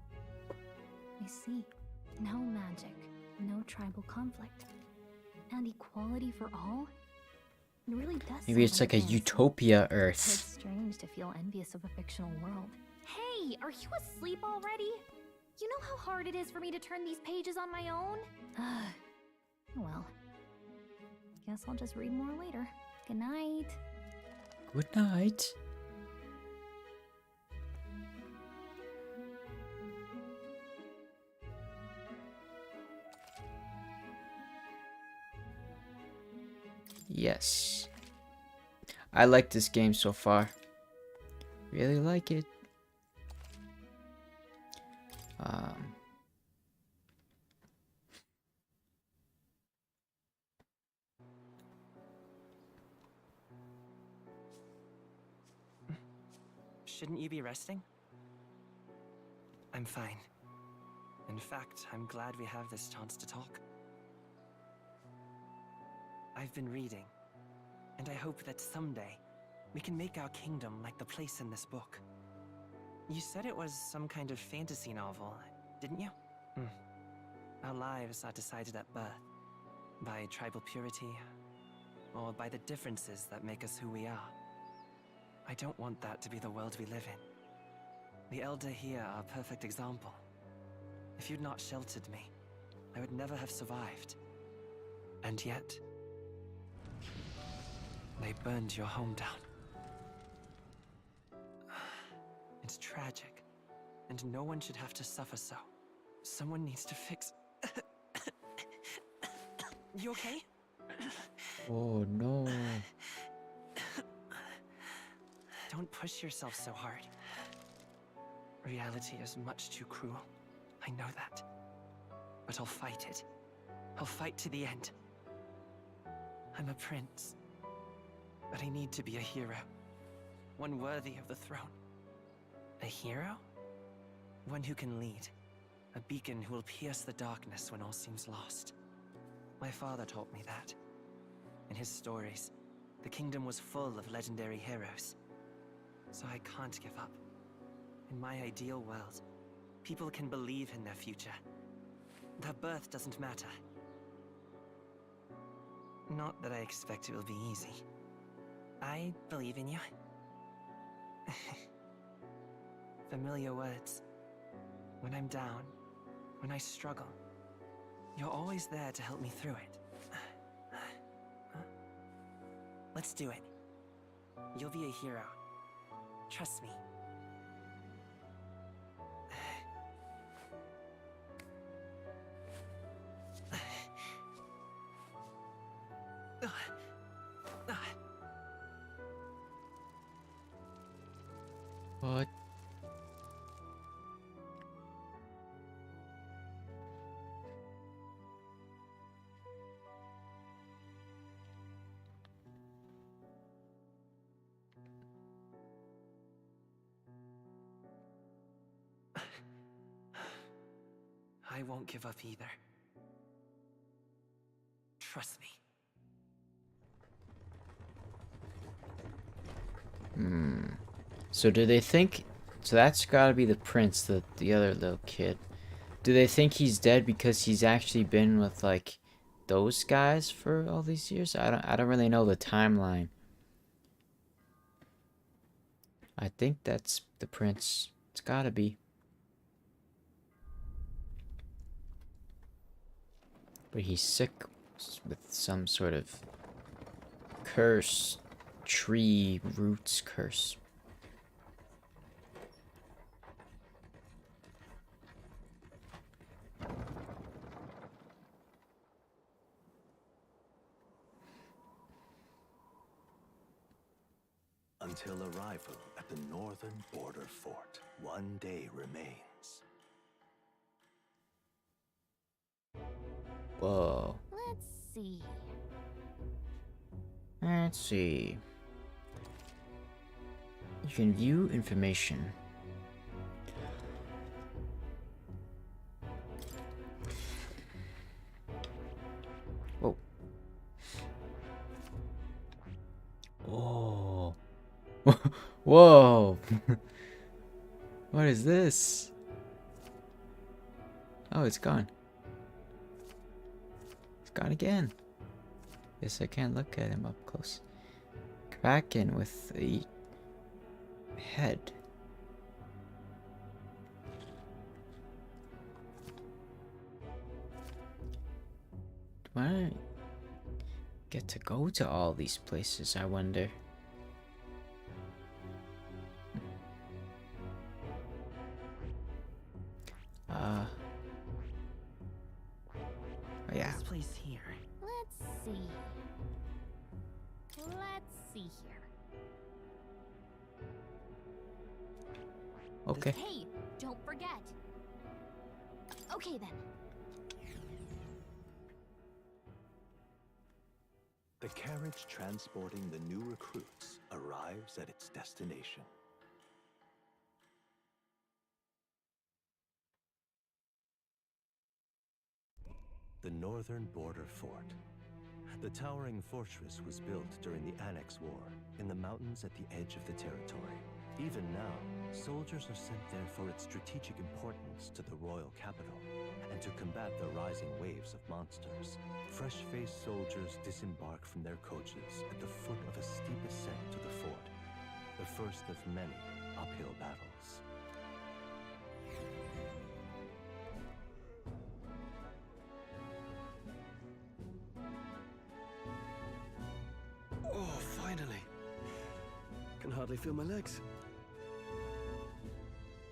I see. No magic, no tribal conflict, and equality for all? It really does Maybe sound it's like a fantasy. utopia It's Earth. strange to feel envious of a fictional world. Hey, are you asleep already? You know how hard it is for me to turn these pages on my own? Well, guess I'll just read more later. Good night. Good night. Yes. I like this game so far. Really like it. Shouldn't you be resting? I'm fine. In fact, I'm glad we have this chance to talk. I've been reading, and I hope that someday we can make our kingdom like the place in this book. You said it was some kind of fantasy novel, didn't you? Our lives are decided at birth, by tribal purity, or by the differences that make us who we are. I don't want that to be the world we live in. The Elder here are a perfect example. If you'd not sheltered me, I would never have survived. And yet, they burned your home down. It's tragic, and no one should have to suffer so. Someone needs to fix... You okay? Oh no. Don't push yourself so hard. Reality is much too cruel. I know that. But I'll fight it. I'll fight to the end. I'm a prince. But I need to be a hero. One worthy of the throne. A hero? One who can lead. A beacon who will pierce the darkness when all seems lost. My father taught me that. In his stories, the kingdom was full of legendary heroes. So I can't give up. In my ideal world, people can believe in their future. Their birth doesn't matter. Not that I expect it will be easy. I believe in you. Familiar words. When I'm down, when I struggle, you're always there to help me through it. Let's do it. You'll be a hero. Trust me. What? I won't give up either. Trust me. So do they think... So that's gotta be the prince, the other little kid. Do they think he's dead because he's actually been with, like, those guys for all these years? I don't really know the timeline. I think that's the prince. It's gotta be. But he's sick with some sort of curse. Tree roots curse. Until arrival at the northern border fort, one day remains. Whoa. Let's see. Let's see. You can view information. Whoa. Whoa. Whoa. What is this? Oh, it's gone. It's gone again. Guess I can't look at him up close. Kraken with a head. Do I get to go to all these places, I wonder? Yeah. This place here. Let's see. Let's see here. Okay. Hey, don't forget. Okay then. The carriage transporting the new recruits arrives at its destination. The northern border fort. The towering fortress was built during the Annex War in the mountains at the edge of the territory. Even now, soldiers are sent there for its strategic importance to the royal capital and to combat the rising waves of monsters. Fresh-faced soldiers disembark from their coaches at the foot of a steep ascent to the fort, the first of many uphill battles. Oh, finally. Can hardly feel my legs.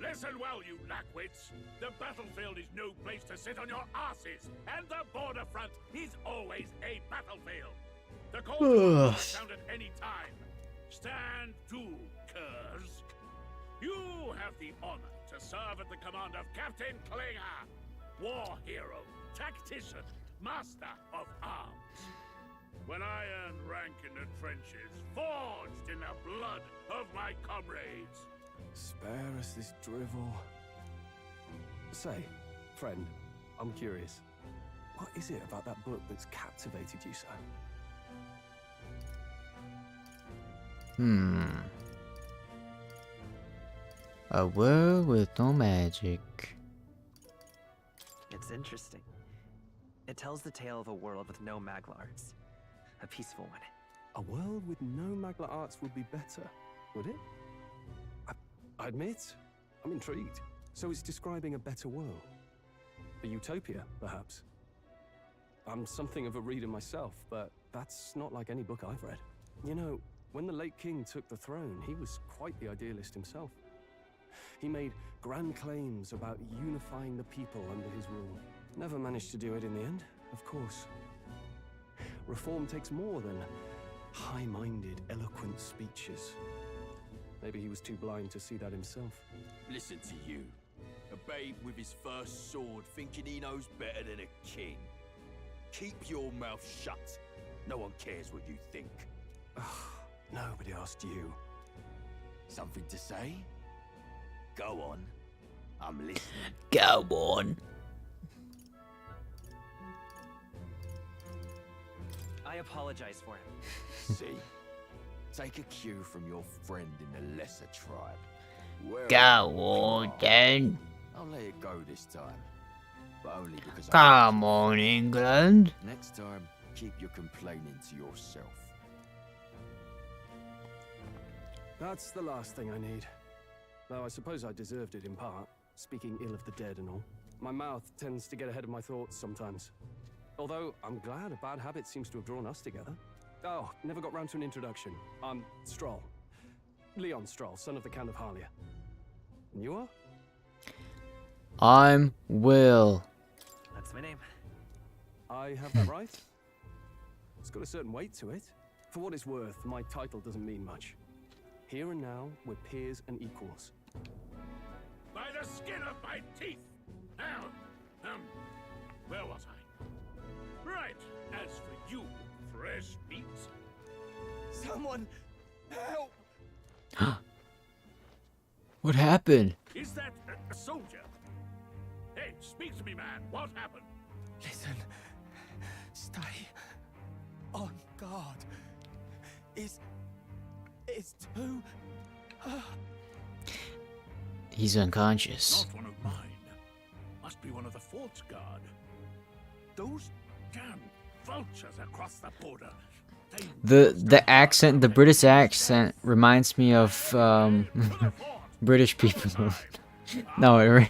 Let's Listen well, you lackwits. The battlefield is no place to sit on your asses, and the border front is always a battlefield. The call to arms sound at any time. Stand to, curs. You have the honor to serve at the command of Captain Klinger, war hero, tactician, master of arms. When I earned rank in the trenches, forged in the blood of my comrades. Spare us this drivel. Say, friend, I'm curious. What is it about that book that's captivated you so? A world with no magic. It's interesting. It tells the tale of a world with no Magla arts. A peaceful one. A world with no Magla arts would be better, would it? I admit, I'm intrigued. So it's describing a better world. A utopia, perhaps. I'm something of a reader myself, but that's not like any book I've read. You know, when the late king took the throne, he was quite the idealist himself. He made grand claims about unifying the people under his rule. Never managed to do it in the end, of course. Reform takes more than high-minded, eloquent speeches. Maybe he was too blind to see that himself. Listen to you. A babe with his first sword thinking he knows better than a king. Keep your mouth shut. No one cares what you think. Nobody asked you. Something to say? Go on. I'm listening. Go on. I apologize for him. See? Take a cue from your friend in the lesser tribe. Well, Go on, then. I'll let it go this time. But only because Come on, England. Next time, keep your complaining to yourself. That's the last thing I need. Though I suppose I deserved it in part, speaking ill of the dead and all. My mouth tends to get ahead of my thoughts sometimes. Although, I'm glad a bad habit seems to have drawn us together. Oh, never got round to an introduction. I'm Stroll. Leon Stroll, son of the Count of Harlia. And you are? I'm Will. That's my name. I have that right? It's got a certain weight to it. For what it's worth, my title doesn't mean much. Here and now, we're peers and equals. By the skin of my teeth! Now, where was I? Right, as for you, fresh meat. Someone, help! What happened? Is that a soldier? Hey, speak to me, man. What happened? Listen. Stay on guard. It's too... He's unconscious. Not one of mine. Must be one of the fort's guard. Those damn vultures across the border. The accent, the British accent reminds me of British people. No, it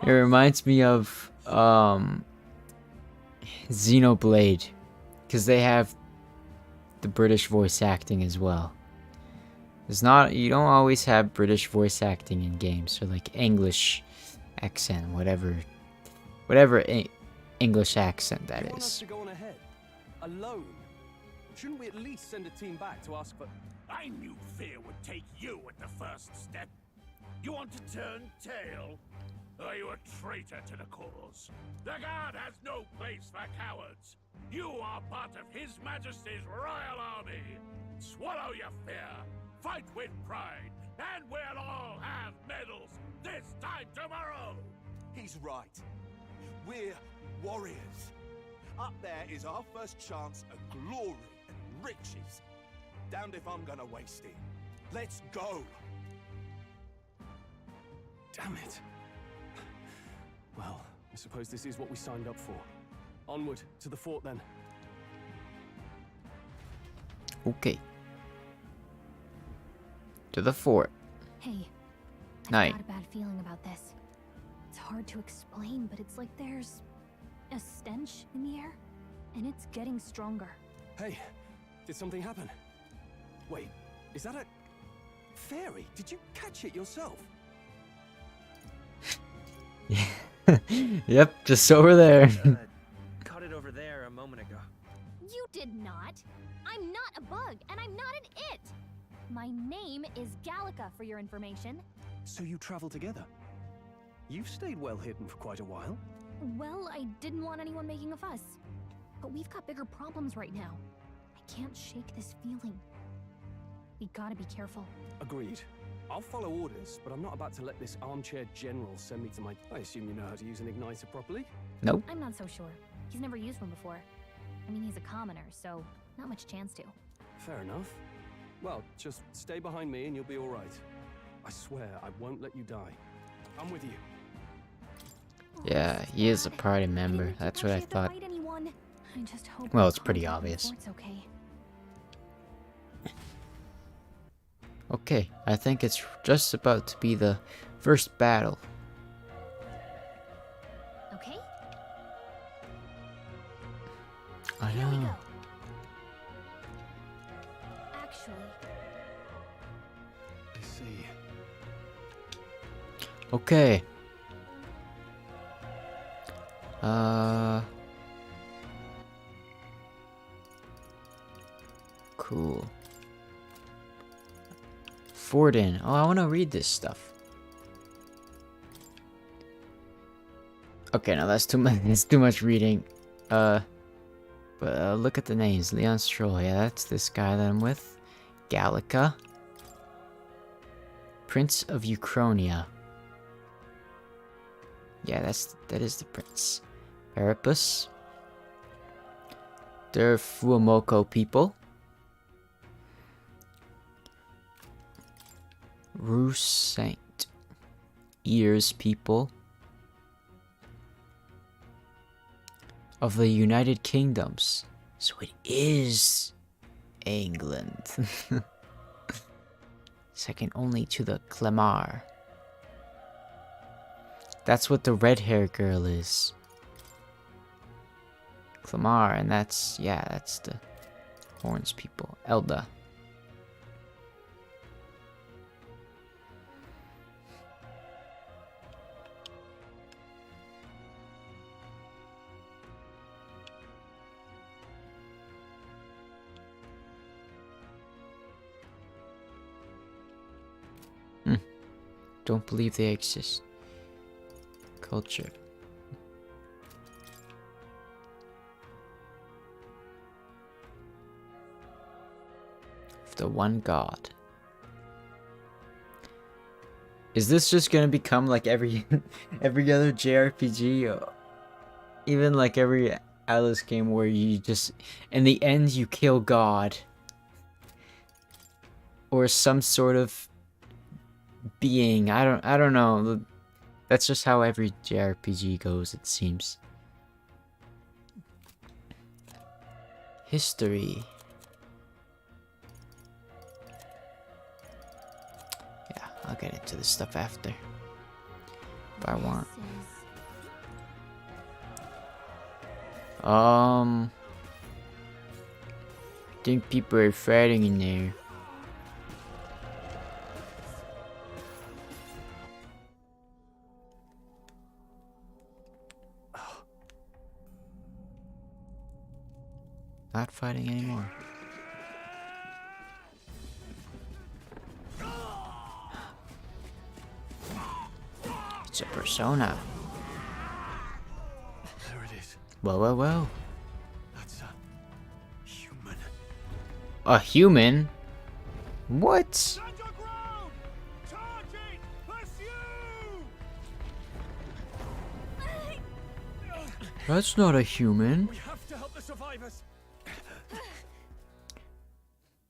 reminds me of Xenoblade, because they have the British voice acting as well. It's not, you don't always have British voice acting in games, so like English accent, whatever English accent that You want us is. to go on ahead? Alone? Shouldn't we at least send a team back to ask for... I knew fear would take you at the first step. You want to turn tail? Are you a traitor to the cause? The Guard has no place for cowards. You are part of His Majesty's Royal Army. Swallow your fear, fight with pride, and we'll all have medals this time tomorrow. He's right. We're warriors. Up there is our first chance at glory and riches. Damned if I'm gonna waste it. Let's go. Damn it. Well, I suppose this is what we signed up for. Onward to the fort then. Okay. To the fort. Hey, Night. I've got a bad feeling about this. It's hard to explain, but it's like there's a stench in the air, and it's getting stronger. Hey, did something happen? Wait, is that a Fairy, did you catch it yourself? Yep, just over there. Caught it over there a moment ago. You did not. I'm not a bug, and I'm not an it. My name is Gallica, for your information. So you travel together? You've stayed well hidden for quite a while. Well, I didn't want anyone making a fuss. But we've got bigger problems right now. I can't shake this feeling. We gotta be careful. Agreed. I'll follow orders, but I'm not about to let this armchair general send me to my... I assume you know how to use an igniter properly? Nope. I'm not so sure. He's never used one before. I mean, he's a commoner, so not much chance to. Fair enough. Well, just stay behind me and you'll be all right. I swear I won't let you die. I'm with you. Yeah, he is a party member. That's what I thought. I just hope Well, it's pretty obvious. It's okay. Okay, I think it's just about to be the first battle. Okay. I Here we know. go. Actually, I see. Okay. Cool. Forden. Oh, I want to read this stuff. Okay, no, that's too much. It's too much reading. But look at the names. Leon Stroll. Yeah, that's this guy that I'm with. Gallica. Prince of Uchronia. Yeah, that is the prince. Erebus. They're Fuamoko people. Rue Saint. Ears people. Of the United Kingdoms. So it is England. Second only to the Clemar. That's what the red-haired girl is. Clemar, and that's, yeah, that's the Horns people. Elda. Don't believe they exist. Culture. Of the one god. Is this just gonna become like every other JRPG, or even like every Atlus game where you just in the end you kill God or some sort of being? I don't know. That's just how every JRPG goes, it seems. History. Yeah, I'll get into this stuff after. If I want. I think people are fighting in there. Not fighting anymore. It's a persona. There it is. Whoa, whoa, whoa. That's a human. A human? What? That's not a human. We have to help the survivors.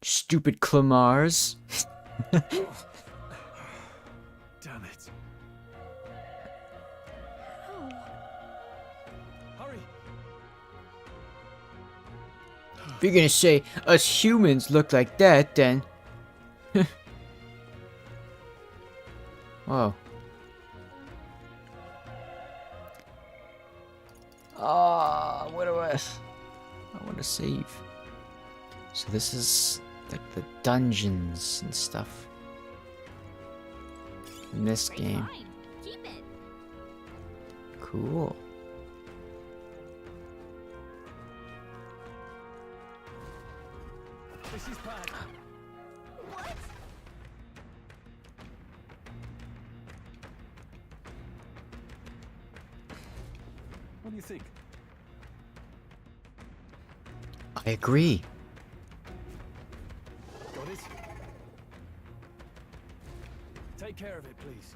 Stupid Clemars. Damn it. Hurry. If you're gonna say us humans look like that, then... Whoa. Ah, what do I want to save. So this is like the dungeons and stuff. in this game. Fine. Keep it. Cool. This is bad. What? What do you think? I agree. Got it? Take care of it, please.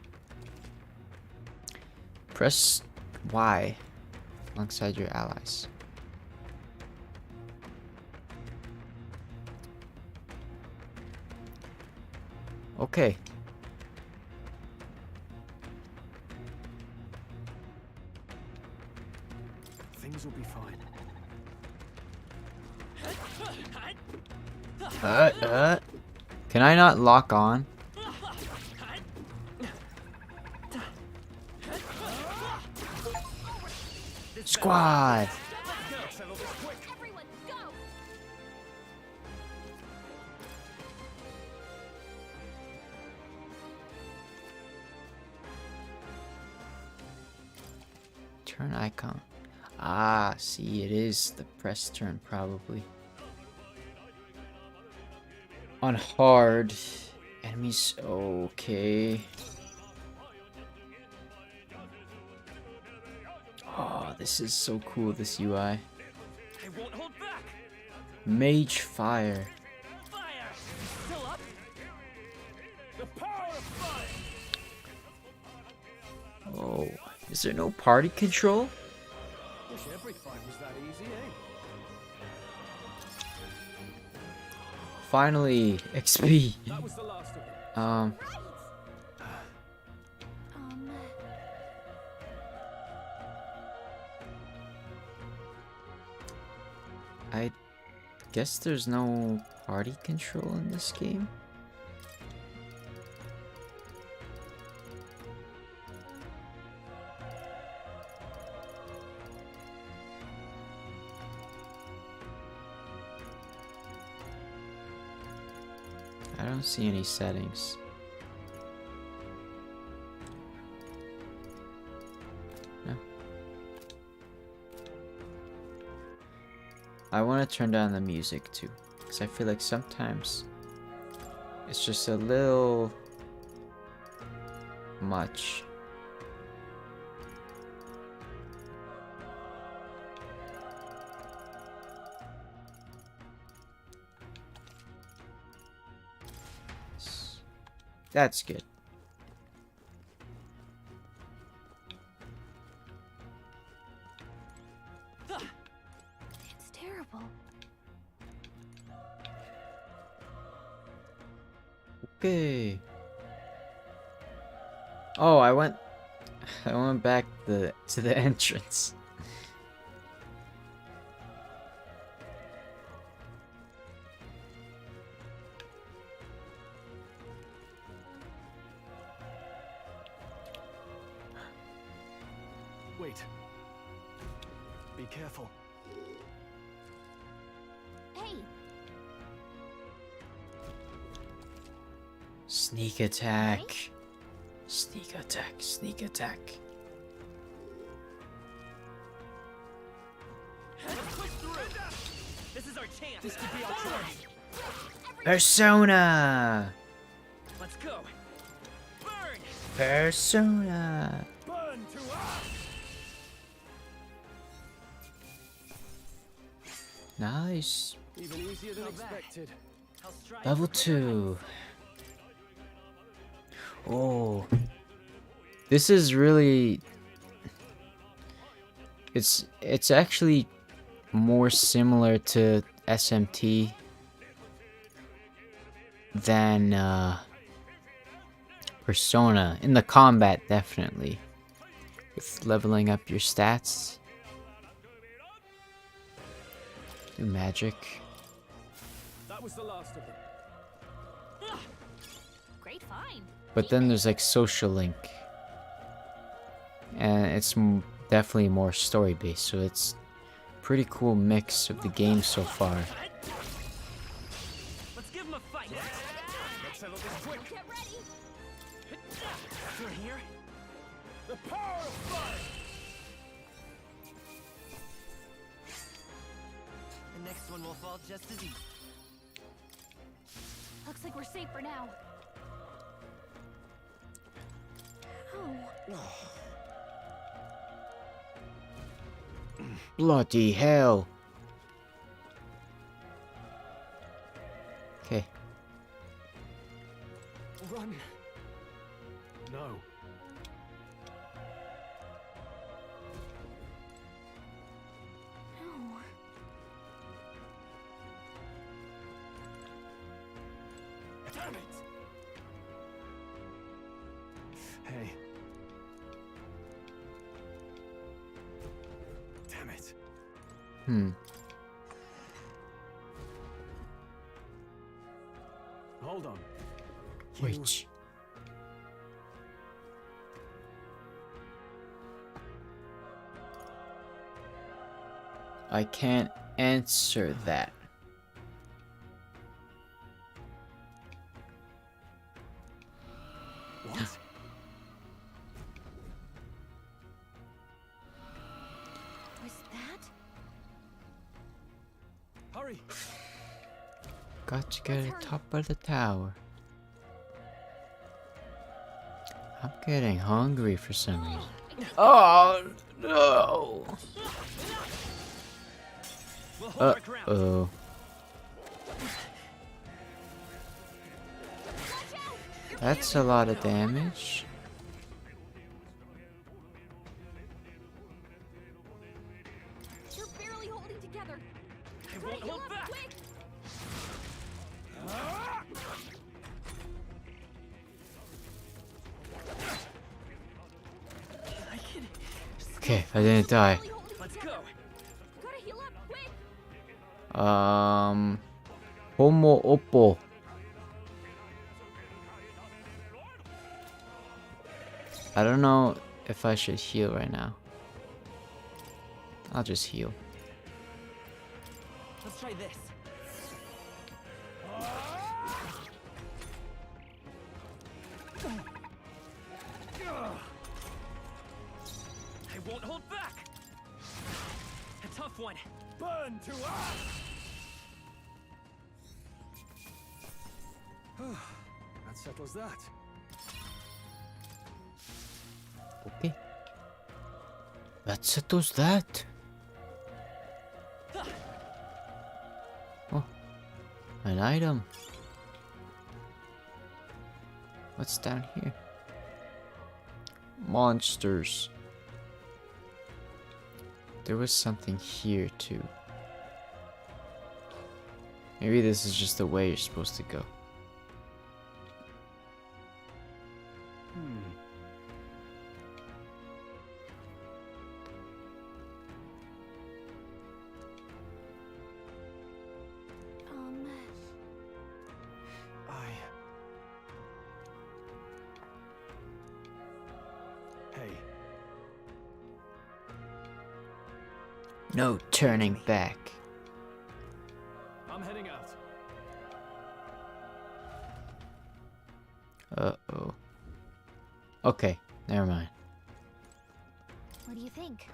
Press Y alongside your allies. Okay. Things will be fine. Can I not lock on? Squad! Everyone, go! Turn icon. Ah, see, it is the press turn, probably. On hard, enemies, okay. Oh, this is so cool, this UI. I won't hold back. Mage fire. Fire! Still up? The power of fire! Oh, is there no party control? Wish every fight was that easy, eh? Finally, XP. That was the last of them. I guess there's no party control in this game. I don't see any settings. No. I want to turn down the music too, because I feel like sometimes it's just a little much. That's good. It's terrible. Okay. Oh, I went back to the entrance. Wait. Be careful. Hey, Sneak attack. Sneak attack. Sneak attack. This is our chance. This could be our chance. Persona. Let's go. Burn. Persona. Burn to us. Nice. Even easier than expected. Level 2. Oh. This is really... It's actually more similar to SMT than Persona. In the combat, definitely. With leveling up your stats. Do magic. That was the last of them. great find. But then there's like social link. And it's definitely more story based, so it's pretty cool mix of the game so far. Let's give him a fight. Let's settle this quick. Get ready. Through here? The power of fire! The next one will fall just as easy. Looks like we're safe for now. Oh. Bloody hell. Okay. Run. No. Damn it! Hey. Damn it. Hold on. Wait. I can't answer that. What? Was that? Hurry! Got to get to the top of the tower. I'm getting hungry for some reason. Oh no! Uh-oh. That's a lot of damage. You're barely holding together. I won't hold back. Quick. Okay, I didn't die. Let's go. Gotta heal up quick. Homo oppo. I don't know if I should heal right now. I'll just heal. Let's try this. I won't hold back. A tough one. Burn to us! That settles that. Okay. That settles that. Oh, an item. What's down here? Monsters. There was something here too. Maybe this is just the way you're supposed to go. Hey. No turning back. I'm heading out. Uh-oh. Okay, never mind. What do you think?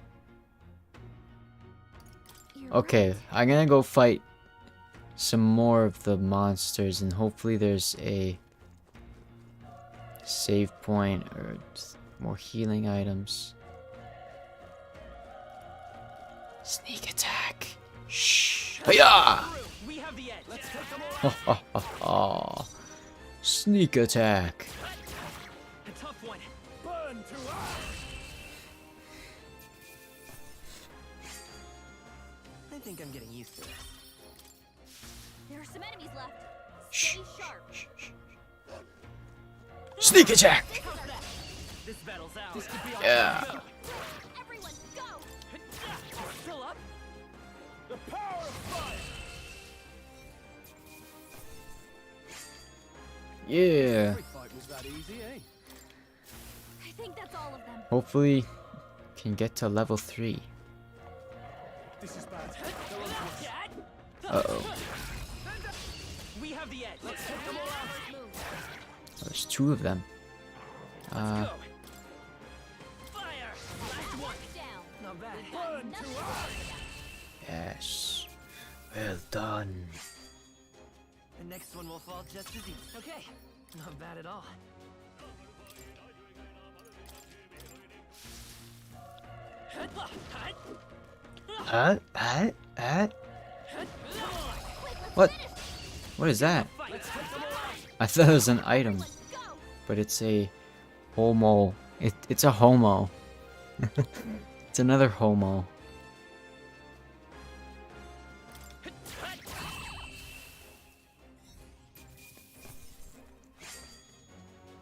Okay, I'm gonna go fight some more of the monsters and hopefully there's a save point or more healing items. Sneak attack. Shh. Hiya! We have the edge. Let's take them Ha ha ha ha. Sneak attack. A tough one. Burn to us! I think I'm getting used to it. There are some enemies left. Shh. Stay sharp. Sneak attack. This battle's out. This could be our Yeah. go. Everyone, go! Still up? The power of fire! Yeah. Every fight was that easy, eh? I think that's all of them. Hopefully can get to level 3. This is bad. Uh-oh. We have the edge. Let's take them all out. There's 2 of them. Fire! Last one! Not bad. Burn to us! Yes. Well done. The next one will fall just as easy. Okay, not bad at all. What? What is that? I thought it was an item, but it's a homo. It's a homo. It's another homo.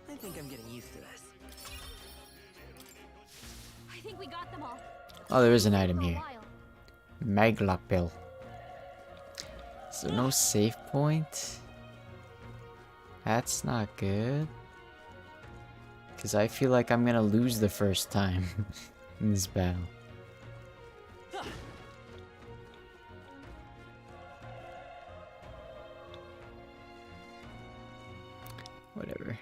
I think I'm getting used to this. I think we got them all. Oh, there is an item here. Maglapil. So no save point? That's not good. Because I feel like I'm gonna lose the first time in this battle. Whatever.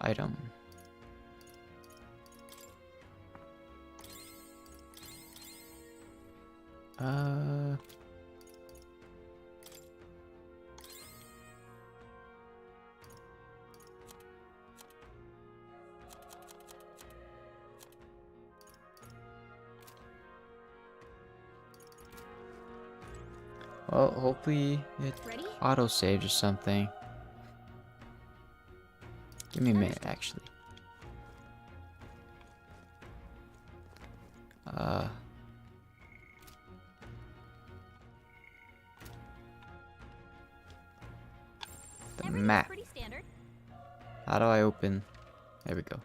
Item. Well, hopefully it auto-saves or something. Give me a minute, actually. The map. How do I open? There we go.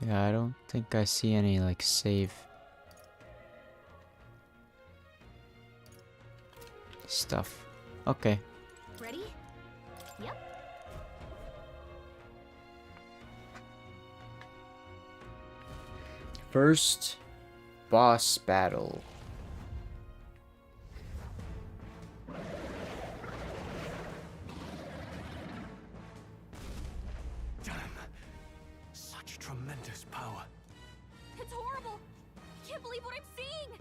Yeah, I don't think I see any, like, save stuff. Okay. Ready? Yep. First boss battle. Such tremendous power. It's horrible. I can't believe what I'm seeing.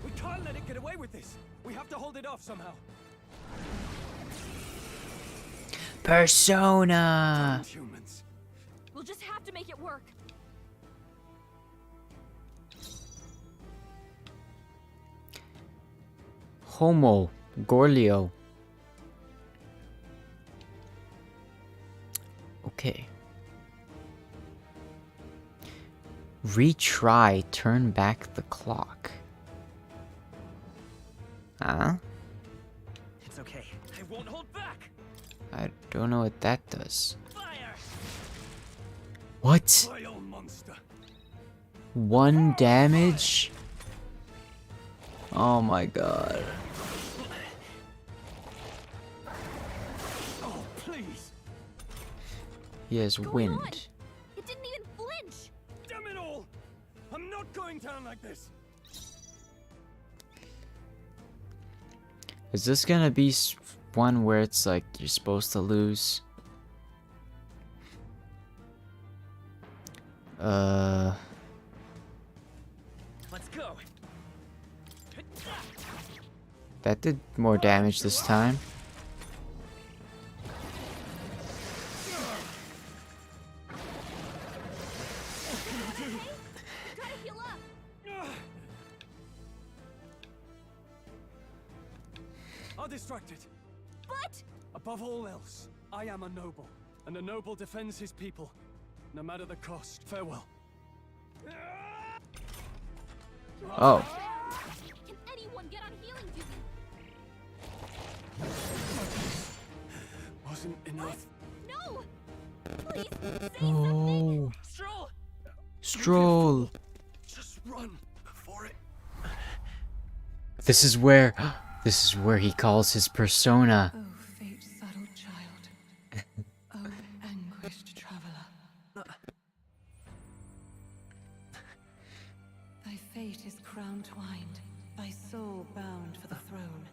We can't let it get away with this. We have to hold it off somehow. Persona. Humans. We'll just have to make it work. Homo. Gorlio. Okay. Retry. Turn back the clock. Huh? It's okay. I won't hold back. I don't know what that does. Fire! What? Vile monster. 1 damage? Oh my god. Oh, please. He has wind. It didn't even flinch. Damn it all. I'm not going down like this. Is this gonna be one where it's like you're supposed to lose? Let's go. That did more damage this time. I'll distract it. But above all else, I am a noble, and a noble defends his people, no matter the cost. Farewell. Oh. Can anyone get on healing duty? Wasn't enough. No! Please, Oh. Stroll! Stroll. Just run before it. This is where he calls his persona. Oh, fate saddled child. Oh, anguished traveler. Thy fate fate is crown twined, thy soul bound for the throne.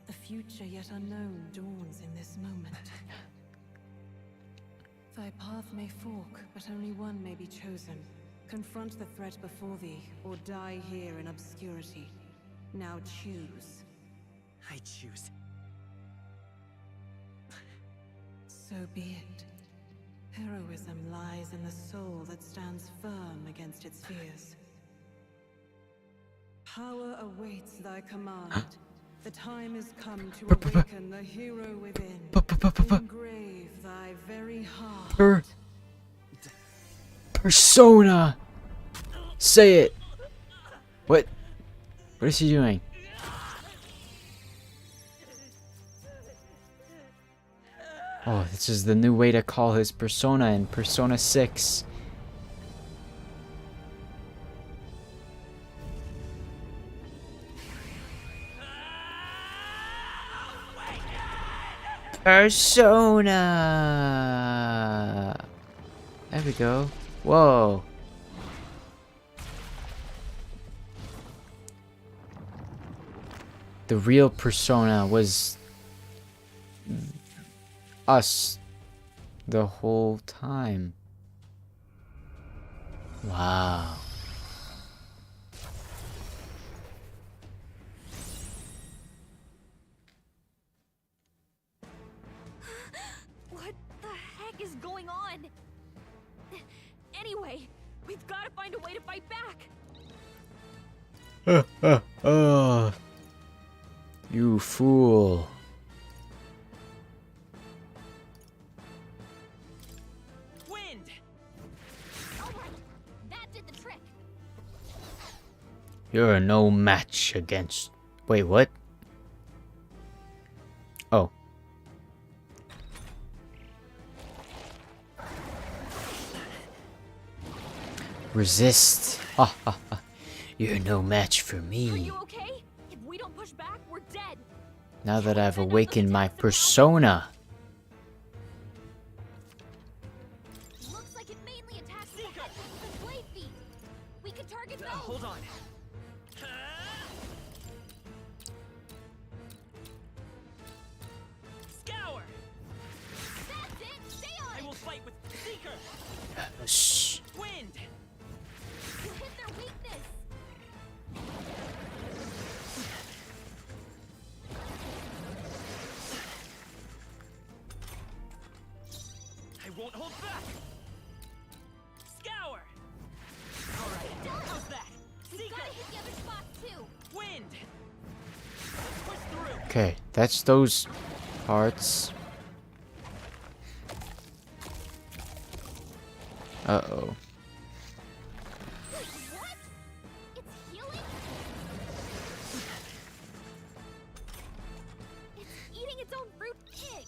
The future yet unknown dawns in this moment. Thy path may fork, but only one may be chosen. Confront the threat before thee, or die here in obscurity. Now choose. I choose. So be it. Heroism lies in the soul that stands firm against its fears. Power awaits thy command. The time is come to awaken the hero within. Engrave thy very heart. Persona! Say it! What? What is he doing? Oh, this is the new way to call his persona in Persona 6. Persona! There we go. Whoa. The real Persona was us the whole time. Wow. What the heck is going on? Anyway, we've got to find a way to fight back. You fool. Wind. All right, that did the trick. You're no match against... Wait, what? Oh. Resist. Ha ha ha. You're no match for me. Are you okay? If we don't push back, we're dead. Now that I've awakened my persona. Looks like it mainly attacks the head with the blade feet. We can target those. Hold on. Scour. That's it. Stay on it. I will fight with Seeker. Shh. Wind. You hit their weakness. I won't hold back. Scour. All right. How's that? We've got to hit the other spots too. Wind. Let's push through. Okay, that's those parts. Uh-oh. What? It's healing? It's eating its own fruit. Ick.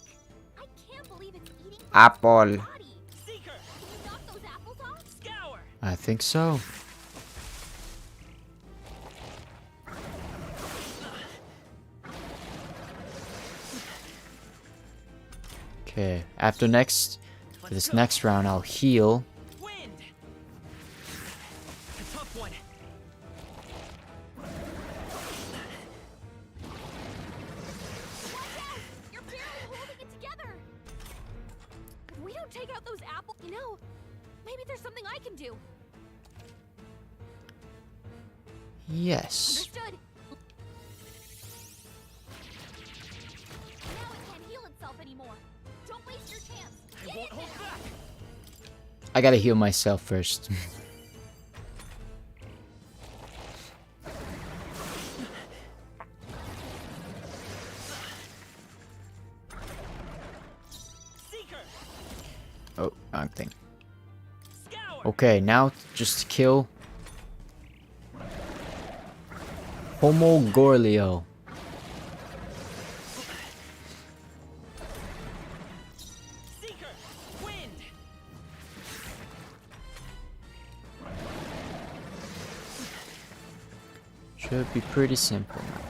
I can't believe it's eating Apple. its body. Seeker, can you knock those apples off? Scour. I think so. Okay, after for this next round, I'll heal. Wind. A tough one. Watch out! You're barely holding it together. If we don't take out those apples, maybe there's something I can do. Yes. Understood. Now it can't heal itself anymore. Don't waste your chance. I won't hold back. I gotta heal myself first. Seeker. Oh, wrong thing. Scour. Okay, now just kill Homogorlio. Seeker. Wind. Should be pretty simple now.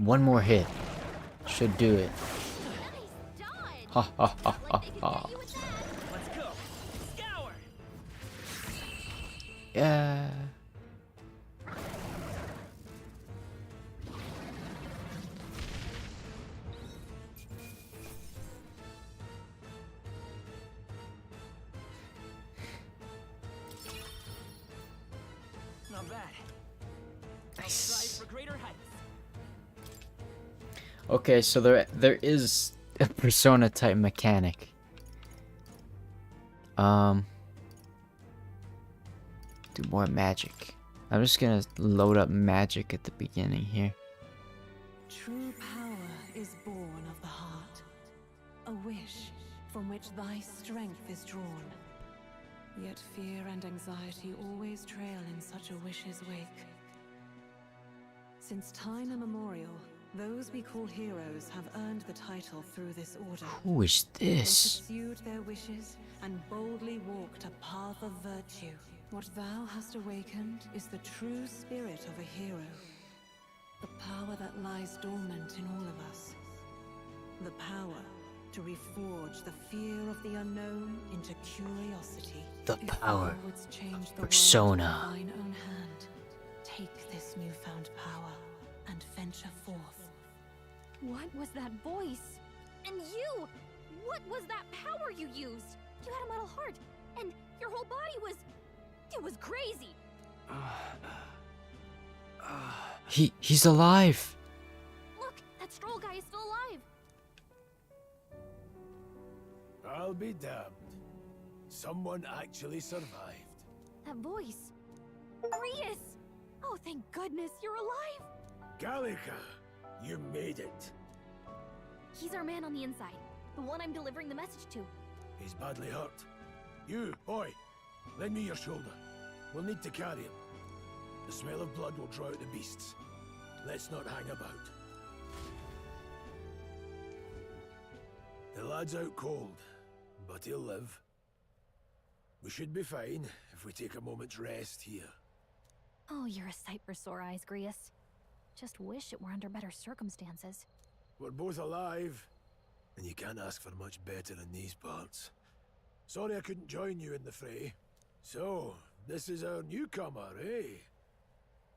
One more hit should do it. Ha ha ha ha ha. Let's go. Scour. Yeah. Not bad. I'll strive for greater heights. Okay, so there is a Persona type mechanic. Do more magic. I'm just gonna load up magic at the beginning here. True power is born of the heart, a wish from which thy strength is drawn. Yet fear and anxiety always trail in such a wish's wake. Since time immemorial, those we call heroes have earned the title through this order. Who is this? They pursued their wishes and boldly walked a path of virtue. What thou hast awakened is the true spirit of a hero. The power that lies dormant in all of us. The power to reforge the fear of the unknown into curiosity. The If power. thou wouldst change the Persona. world with thine own hand, take this newfound power and venture forth. What was that voice? And you! What was that power you used? You had a metal heart, and your whole body was... It was crazy! He's alive! Look, that Stroll guy is still alive! I'll be damned. Someone actually survived. That voice. Grius! Oh, thank goodness, you're alive! Gallica, you made it. He's our man on the inside. The one I'm delivering the message to. He's badly hurt. You, boy, lend me your shoulder. We'll need to carry him. The smell of blood will draw out the beasts. Let's not hang about. The lad's out cold, but he'll live. We should be fine if we take a moment's rest here. Oh, you're a sight for sore eyes, Grius. Just wish it were under better circumstances. We're both alive, and you can't ask for much better in these parts. Sorry I couldn't join you in the fray. So, this is our newcomer, eh?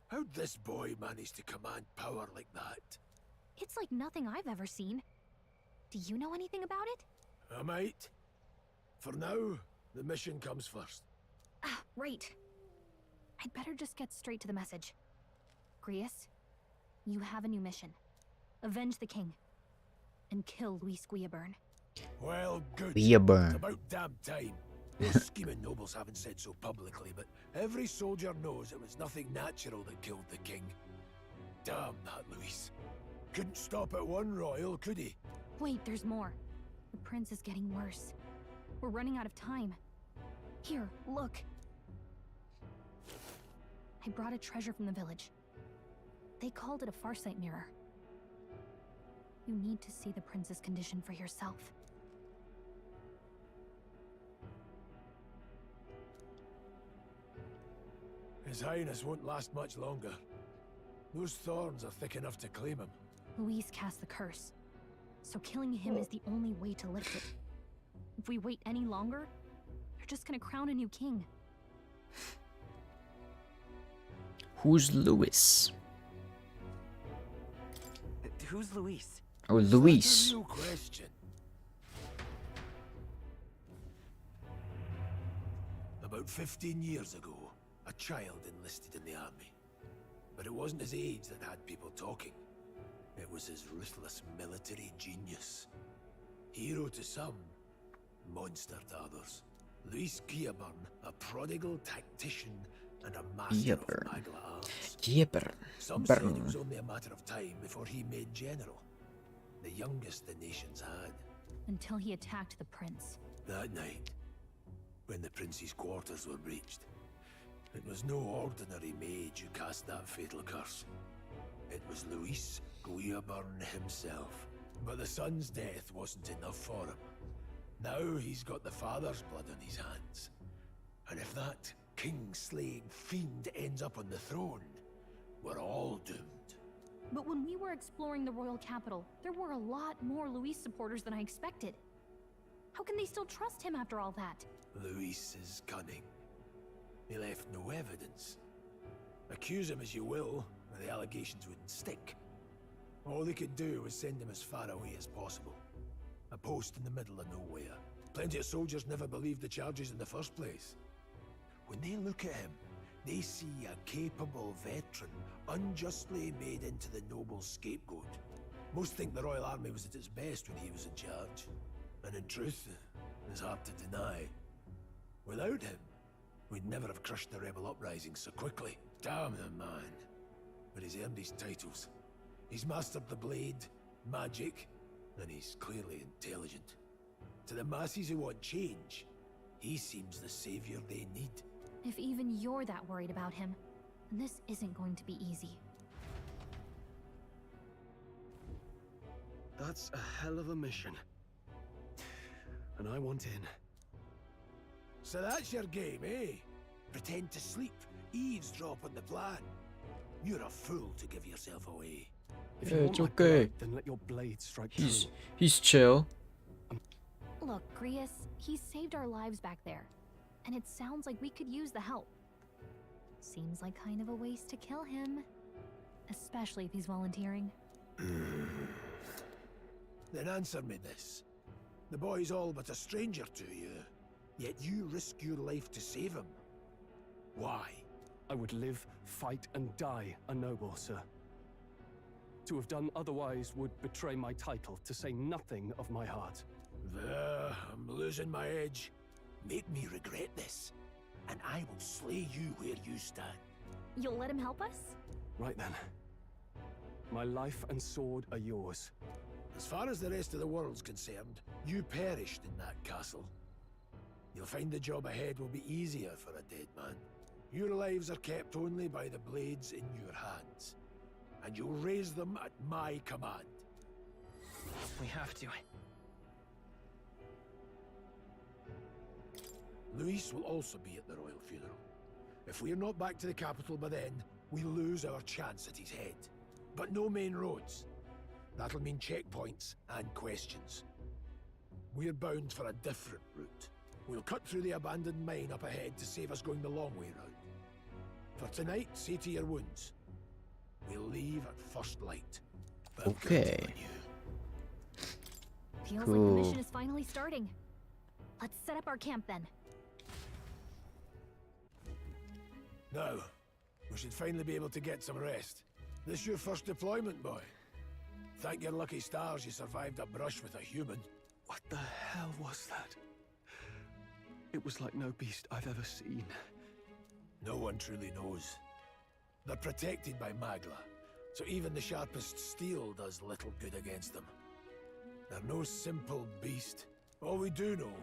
How'd this boy manage to command power like that? It's like nothing I've ever seen. Do you know anything about it? I might. For now, the mission comes first. Ah, right. I'd better just get straight to the message. Grius, you have a new mission. Avenge the king. And kill Luis Guillaburn. Well, good. Guillaburn. It's about damn time. Those scheming nobles haven't said so publicly, but every soldier knows it was nothing natural that killed the king. Damn that Luis. Couldn't stop at one royal, could he? Wait, there's more. The prince is getting worse. We're running out of time. Here, look. I brought a treasure from the village. They called it a farsight mirror. You need to see the prince's condition for yourself. His Highness won't last much longer. Those thorns are thick enough to claim him. Luis cast the curse, so killing him is the only way to lift it. If we wait any longer, they're just gonna crown a new king. Who's Luis? Who's Luis? Oh, Luis. That's a real question. About 15 years ago, a child enlisted in the army. But it wasn't his age that had people talking. It was his ruthless military genius. Hero to some, monster to others. Luis Guillaburn, a prodigal tactician and a master of Magla arts. Some said it was only a matter of time before he made general. The youngest the nations had. Until he attacked the prince. That night, when the prince's quarters were breached, it was no ordinary mage who cast that fatal curse. It was Luis Guillaburn himself. But the son's death wasn't enough for him. Now he's got the father's blood on his hands. And if that king-slaying fiend ends up on the throne, we're all doomed. But when we were exploring the royal capital, there were a lot more Luis supporters than I expected. How can they still trust him after all that? Luis is cunning. He left no evidence. Accuse him as you will, the allegations wouldn't stick. All they could do was send him as far away as possible. A post in the middle of nowhere. Plenty of soldiers never believed the charges in the first place. When they look at him, they see a capable veteran unjustly made into the noble scapegoat. Most think the Royal Army was at its best when he was in charge. And in truth, it's hard to deny. Without him, we'd never have crushed the rebel uprising so quickly. Damn the man. But he's earned his titles. He's mastered the blade, magic, and he's clearly intelligent. To the masses who want change, he seems the savior they need. If even you're that worried about him, then this isn't going to be easy. That's a hell of a mission. And I want in. So that's your game, eh? Pretend to sleep, eavesdrop on the plan. You're a fool to give yourself away. If you Yeah, want it's my okay. blood, then let your blade strike through. He's chill. Look, Grius, he saved our lives back there. And it sounds like we could use the help. Seems like kind of a waste to kill him. Especially if he's volunteering. Then answer me this. The boy's all but a stranger to you, yet you risk your life to save him. Why? I would live, fight, and die a noble, sir. To have done otherwise would betray my title, to say nothing of my heart. There, I'm losing my edge. Make me regret this, and I will slay you where you stand. You'll let him help us? Right then. My life and sword are yours. As far as the rest of the world's concerned, you perished in that castle. You'll find the job ahead will be easier for a dead man. Your lives are kept only by the blades in your hands, and you'll raise them at my command. We have to. Luis will also be at the royal funeral. If we're not back to the capital by then, we lose our chance at his head. But no main roads. That'll mean checkpoints and questions. We're bound for a different route. We'll cut through the abandoned mine up ahead to save us going the long way round. For tonight, see to your wounds. We'll leave at first light. But I'm Okay. counting on you. Feels like the mission is finally starting. Let's set up our camp then. Now, we should finally be able to get some rest. This your first deployment, boy? Thank your lucky stars you survived a brush with a human. What the hell was that? It was like no beast I've ever seen. No one truly knows. They're protected by Magla, so even the sharpest steel does little good against them. They're no simple beast. All we do know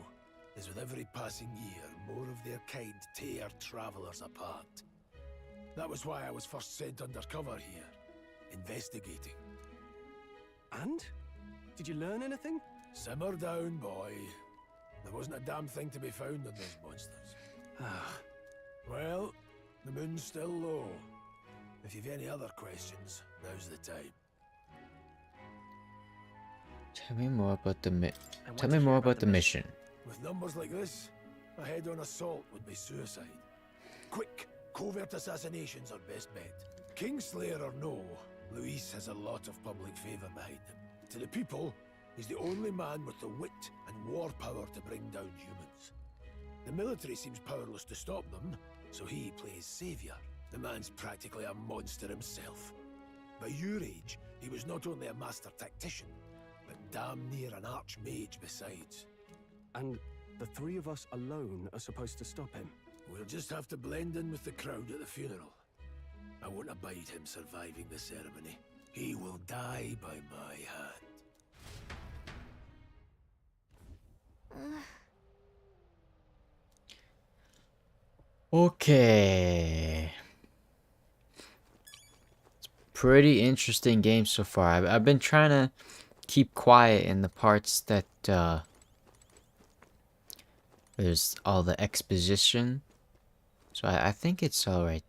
is with every passing year, more of their kind tear travelers apart. That was why I was first sent undercover here, investigating. And? Did you learn anything? Simmer down, boy. There wasn't a damn thing to be found on those monsters. Well, the moon's still low. If you've any other questions, now's the time. Tell me more about the mission. With numbers like this, a head-on assault would be suicide. Quick, covert assassinations are best bet. Kingslayer or no, Luis has a lot of public favor behind him. To the people, he's the only man with the wit and war power to bring down humans. The military seems powerless to stop them, so he plays savior. The man's practically a monster himself. By your age, he was not only a master tactician, but damn near an archmage besides. And the three of us alone are supposed to stop him. We'll just have to blend in with the crowd at the funeral. I won't abide him surviving the ceremony. He will die by my hand. Okay. It's pretty interesting game so far. I've been trying to keep quiet in the parts that there's all the exposition. So I think it's alright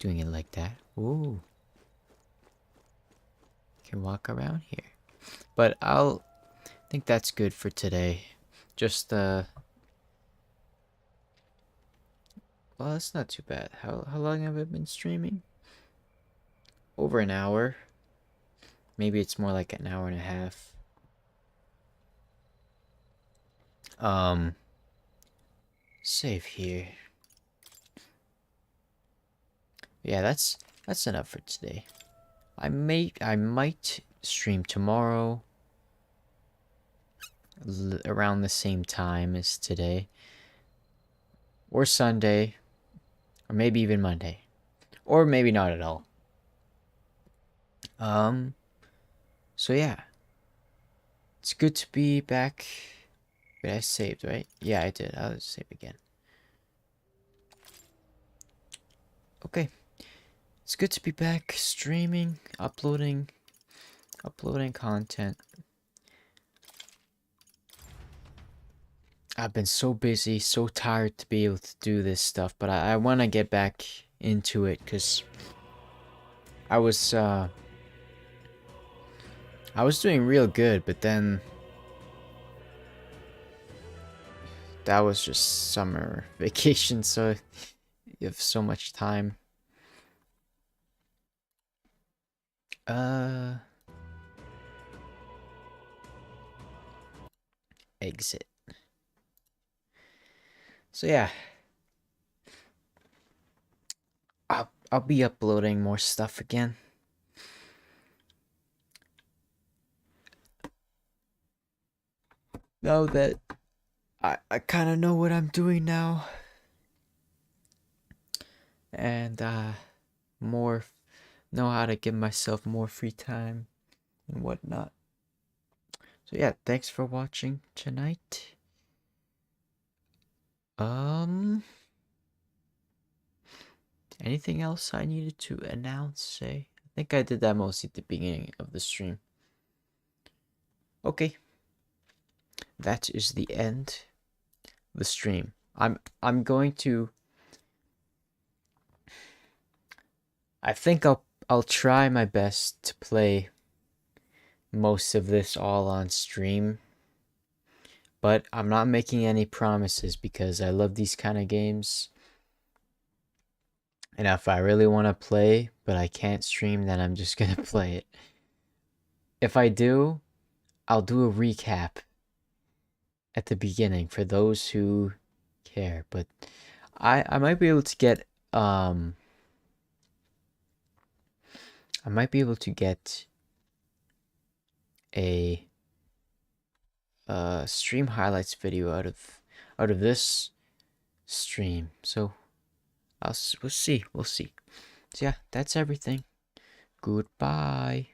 doing it like that. Ooh. can walk around here. But I think that's good for today. Just well, that's not too bad. How long have I been streaming? Over an hour. Maybe it's more like an hour and a half. Save here. Yeah, that's enough for today. I might stream tomorrow around the same time as today, or Sunday, or maybe even Monday, or maybe not at all. So yeah, it's good to be back. Wait, I saved, right? Yeah, I did. I'll save again. Okay. It's good to be back streaming, uploading content. I've been so busy, so tired to be able to do this stuff, but I want to get back into it because I was doing real good, but then that was just summer vacation, so you have so much time. Exit. So yeah, I'll be uploading more stuff again. Now that I kind of know what I'm doing now, and more know how to give myself more free time and whatnot. So yeah, thanks for watching tonight. Anything else I needed to announce, say? I think I did that mostly at the beginning of the stream. Okay. That is the end of the stream. I'm going to, I think I'll try my best to play most of this all on stream, but I'm not making any promises because I love these kind of games. And if I really want to play, but I can't stream, then I'm just gonna play it. If I do, I'll do a recap at the beginning for those who care. But I might be able to get I might be able to get a stream highlights video out of this stream. So we'll see. So yeah, that's everything. Goodbye.